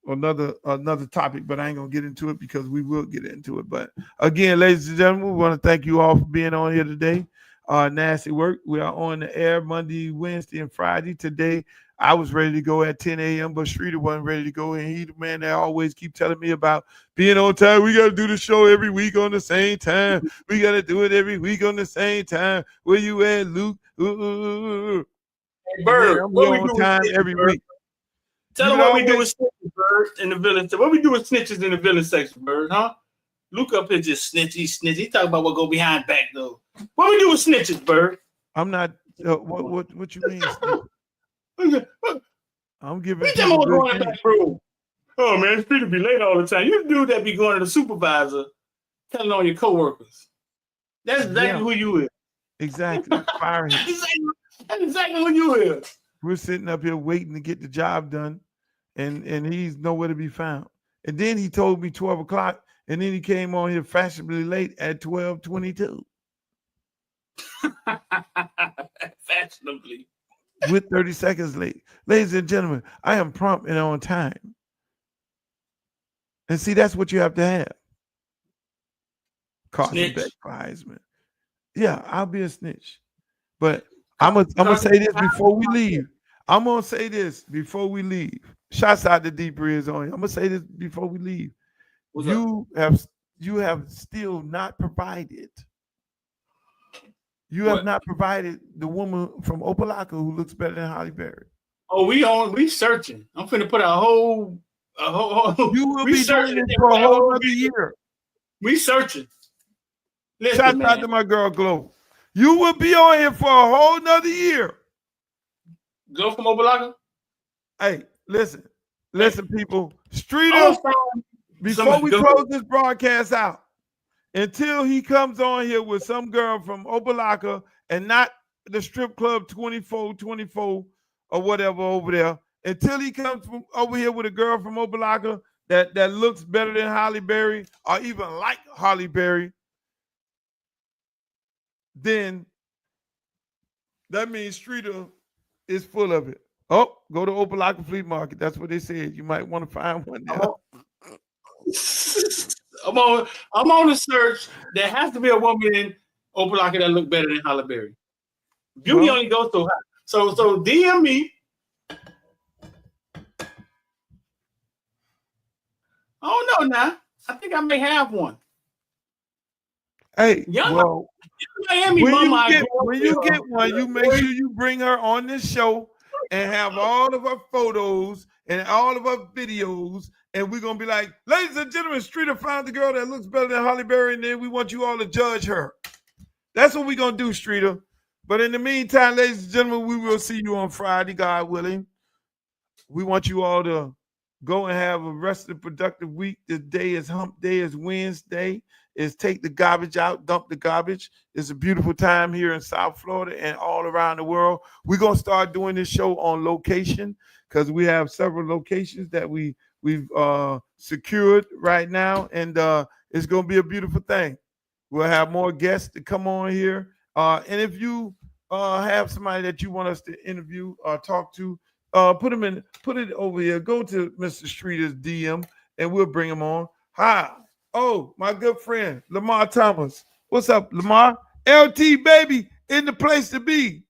another topic, but I ain't gonna get into it because we will get into it. But again, ladies and gentlemen, we want to thank you all for being on here today. Nasty Work. We are on the air Monday, Wednesday, and Friday. Today, I was ready to go at 10 a.m., but Streeter wasn't ready to go. And he the man that always keep telling me about being on time. We got to do the show every week on the same time. We got to do it every week on the same time. Where you at, Luke? Hey, Bird, I'm on time every week. Tell them what we do with snitches, Bird, in the villain. What we do with snitches in the villain section, Bird, huh? Luke up here just snitch. He talking about what go behind back though. What we do with snitches, Bird? I'm not. What you mean? I'm giving. We talking about going in the back room. Oh man, it's Peter be late all the time. You the dude that be going to the supervisor, telling on your coworkers. That's exactly who you is. Exactly. Fire him. That's exactly who you is. We're sitting up here waiting to get the job done, and he's nowhere to be found. And then he told me 12 o'clock, and then he came on here fashionably late at 12:22. Fashionably. With 30 seconds late. Ladies and gentlemen, I am prompt and on time. And see, that's what you have to have. Carson Beck for Heisman. Yeah, I'll be a snitch. But I'm gonna say this before we leave. I'm gonna say this before we leave. Shouts out to Deep Breeze on you. I'm gonna say this before we leave. You have still not provided. You have not provided the woman from Opelika who looks better than Holly Berry. Oh, we searching. I'm finna put a whole you will be doing it for a whole other year. We searching. Shout out to my girl Glow. You will be on here for a whole nother year. Glow from Opelika? Hey, listen, people. Streeter, before we close this broadcast out, until he comes on here with some girl from Opelika and not the strip club 24 or whatever over there, until he comes from over here with a girl from Opelika that looks better than Holly Berry or even like Holly Berry, then that means Streeter is full of it. Oh, go to Opelika Flea Market. That's what they said. You might want to find one now. I'm on the search. There has to be a woman in Opelika that look better than Holly Berry. Beauty only goes so high. So DM me. I don't know now. I think I may have one. Hey, well, when you get one, you make sure you bring her on this show and have all of her photos and all of her videos. And we're going to be like, ladies and gentlemen, Streeter found the girl that looks better than Holly Berry, and then we want you all to judge her. That's what we're going to do, Streeter. But in the meantime, ladies and gentlemen, we will see you on Friday, God willing. We want you all to go and have a rest of the productive week. The day is hump day, is Wednesday. is take the garbage out, dump the garbage. It's a beautiful time here in South Florida and all around the world. We're going to start doing this show on location because we have several locations that we've secured right now, and it's going to be a beautiful thing. We'll have more guests to come on here. And if you have somebody that you want us to interview or talk to, put it over here. Go to Mr. Streeter's DM and we'll bring him on. Hi. Oh, my good friend, Lamar Thomas. What's up, Lamar? LT, baby, in the place to be.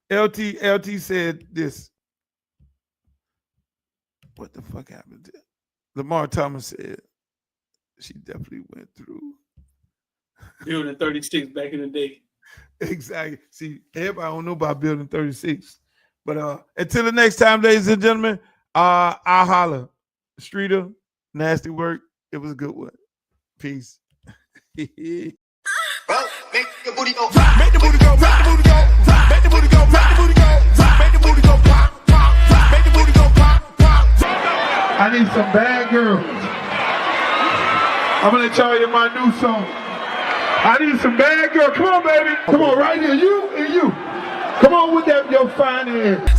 LT said this. What the fuck happened there? Lamar Thomas said she definitely went through Building 36 back in the day. Exactly. See, everybody don't know about Building 36. But until the next time, ladies and gentlemen, I'll holler. Streeter, nasty work. It was a good one. Peace. Bro, make your booty go. Make the booty go. Make the booty go. Make the booty go. Make the booty go. Make the booty go. Pop, pop. Make the booty go. Pop, pop. I need some bad girls. I'm gonna let y'all hear my new song. I need some bad girls. Come on, baby. Come on, right here. You and you. Come on with that, your fine ass.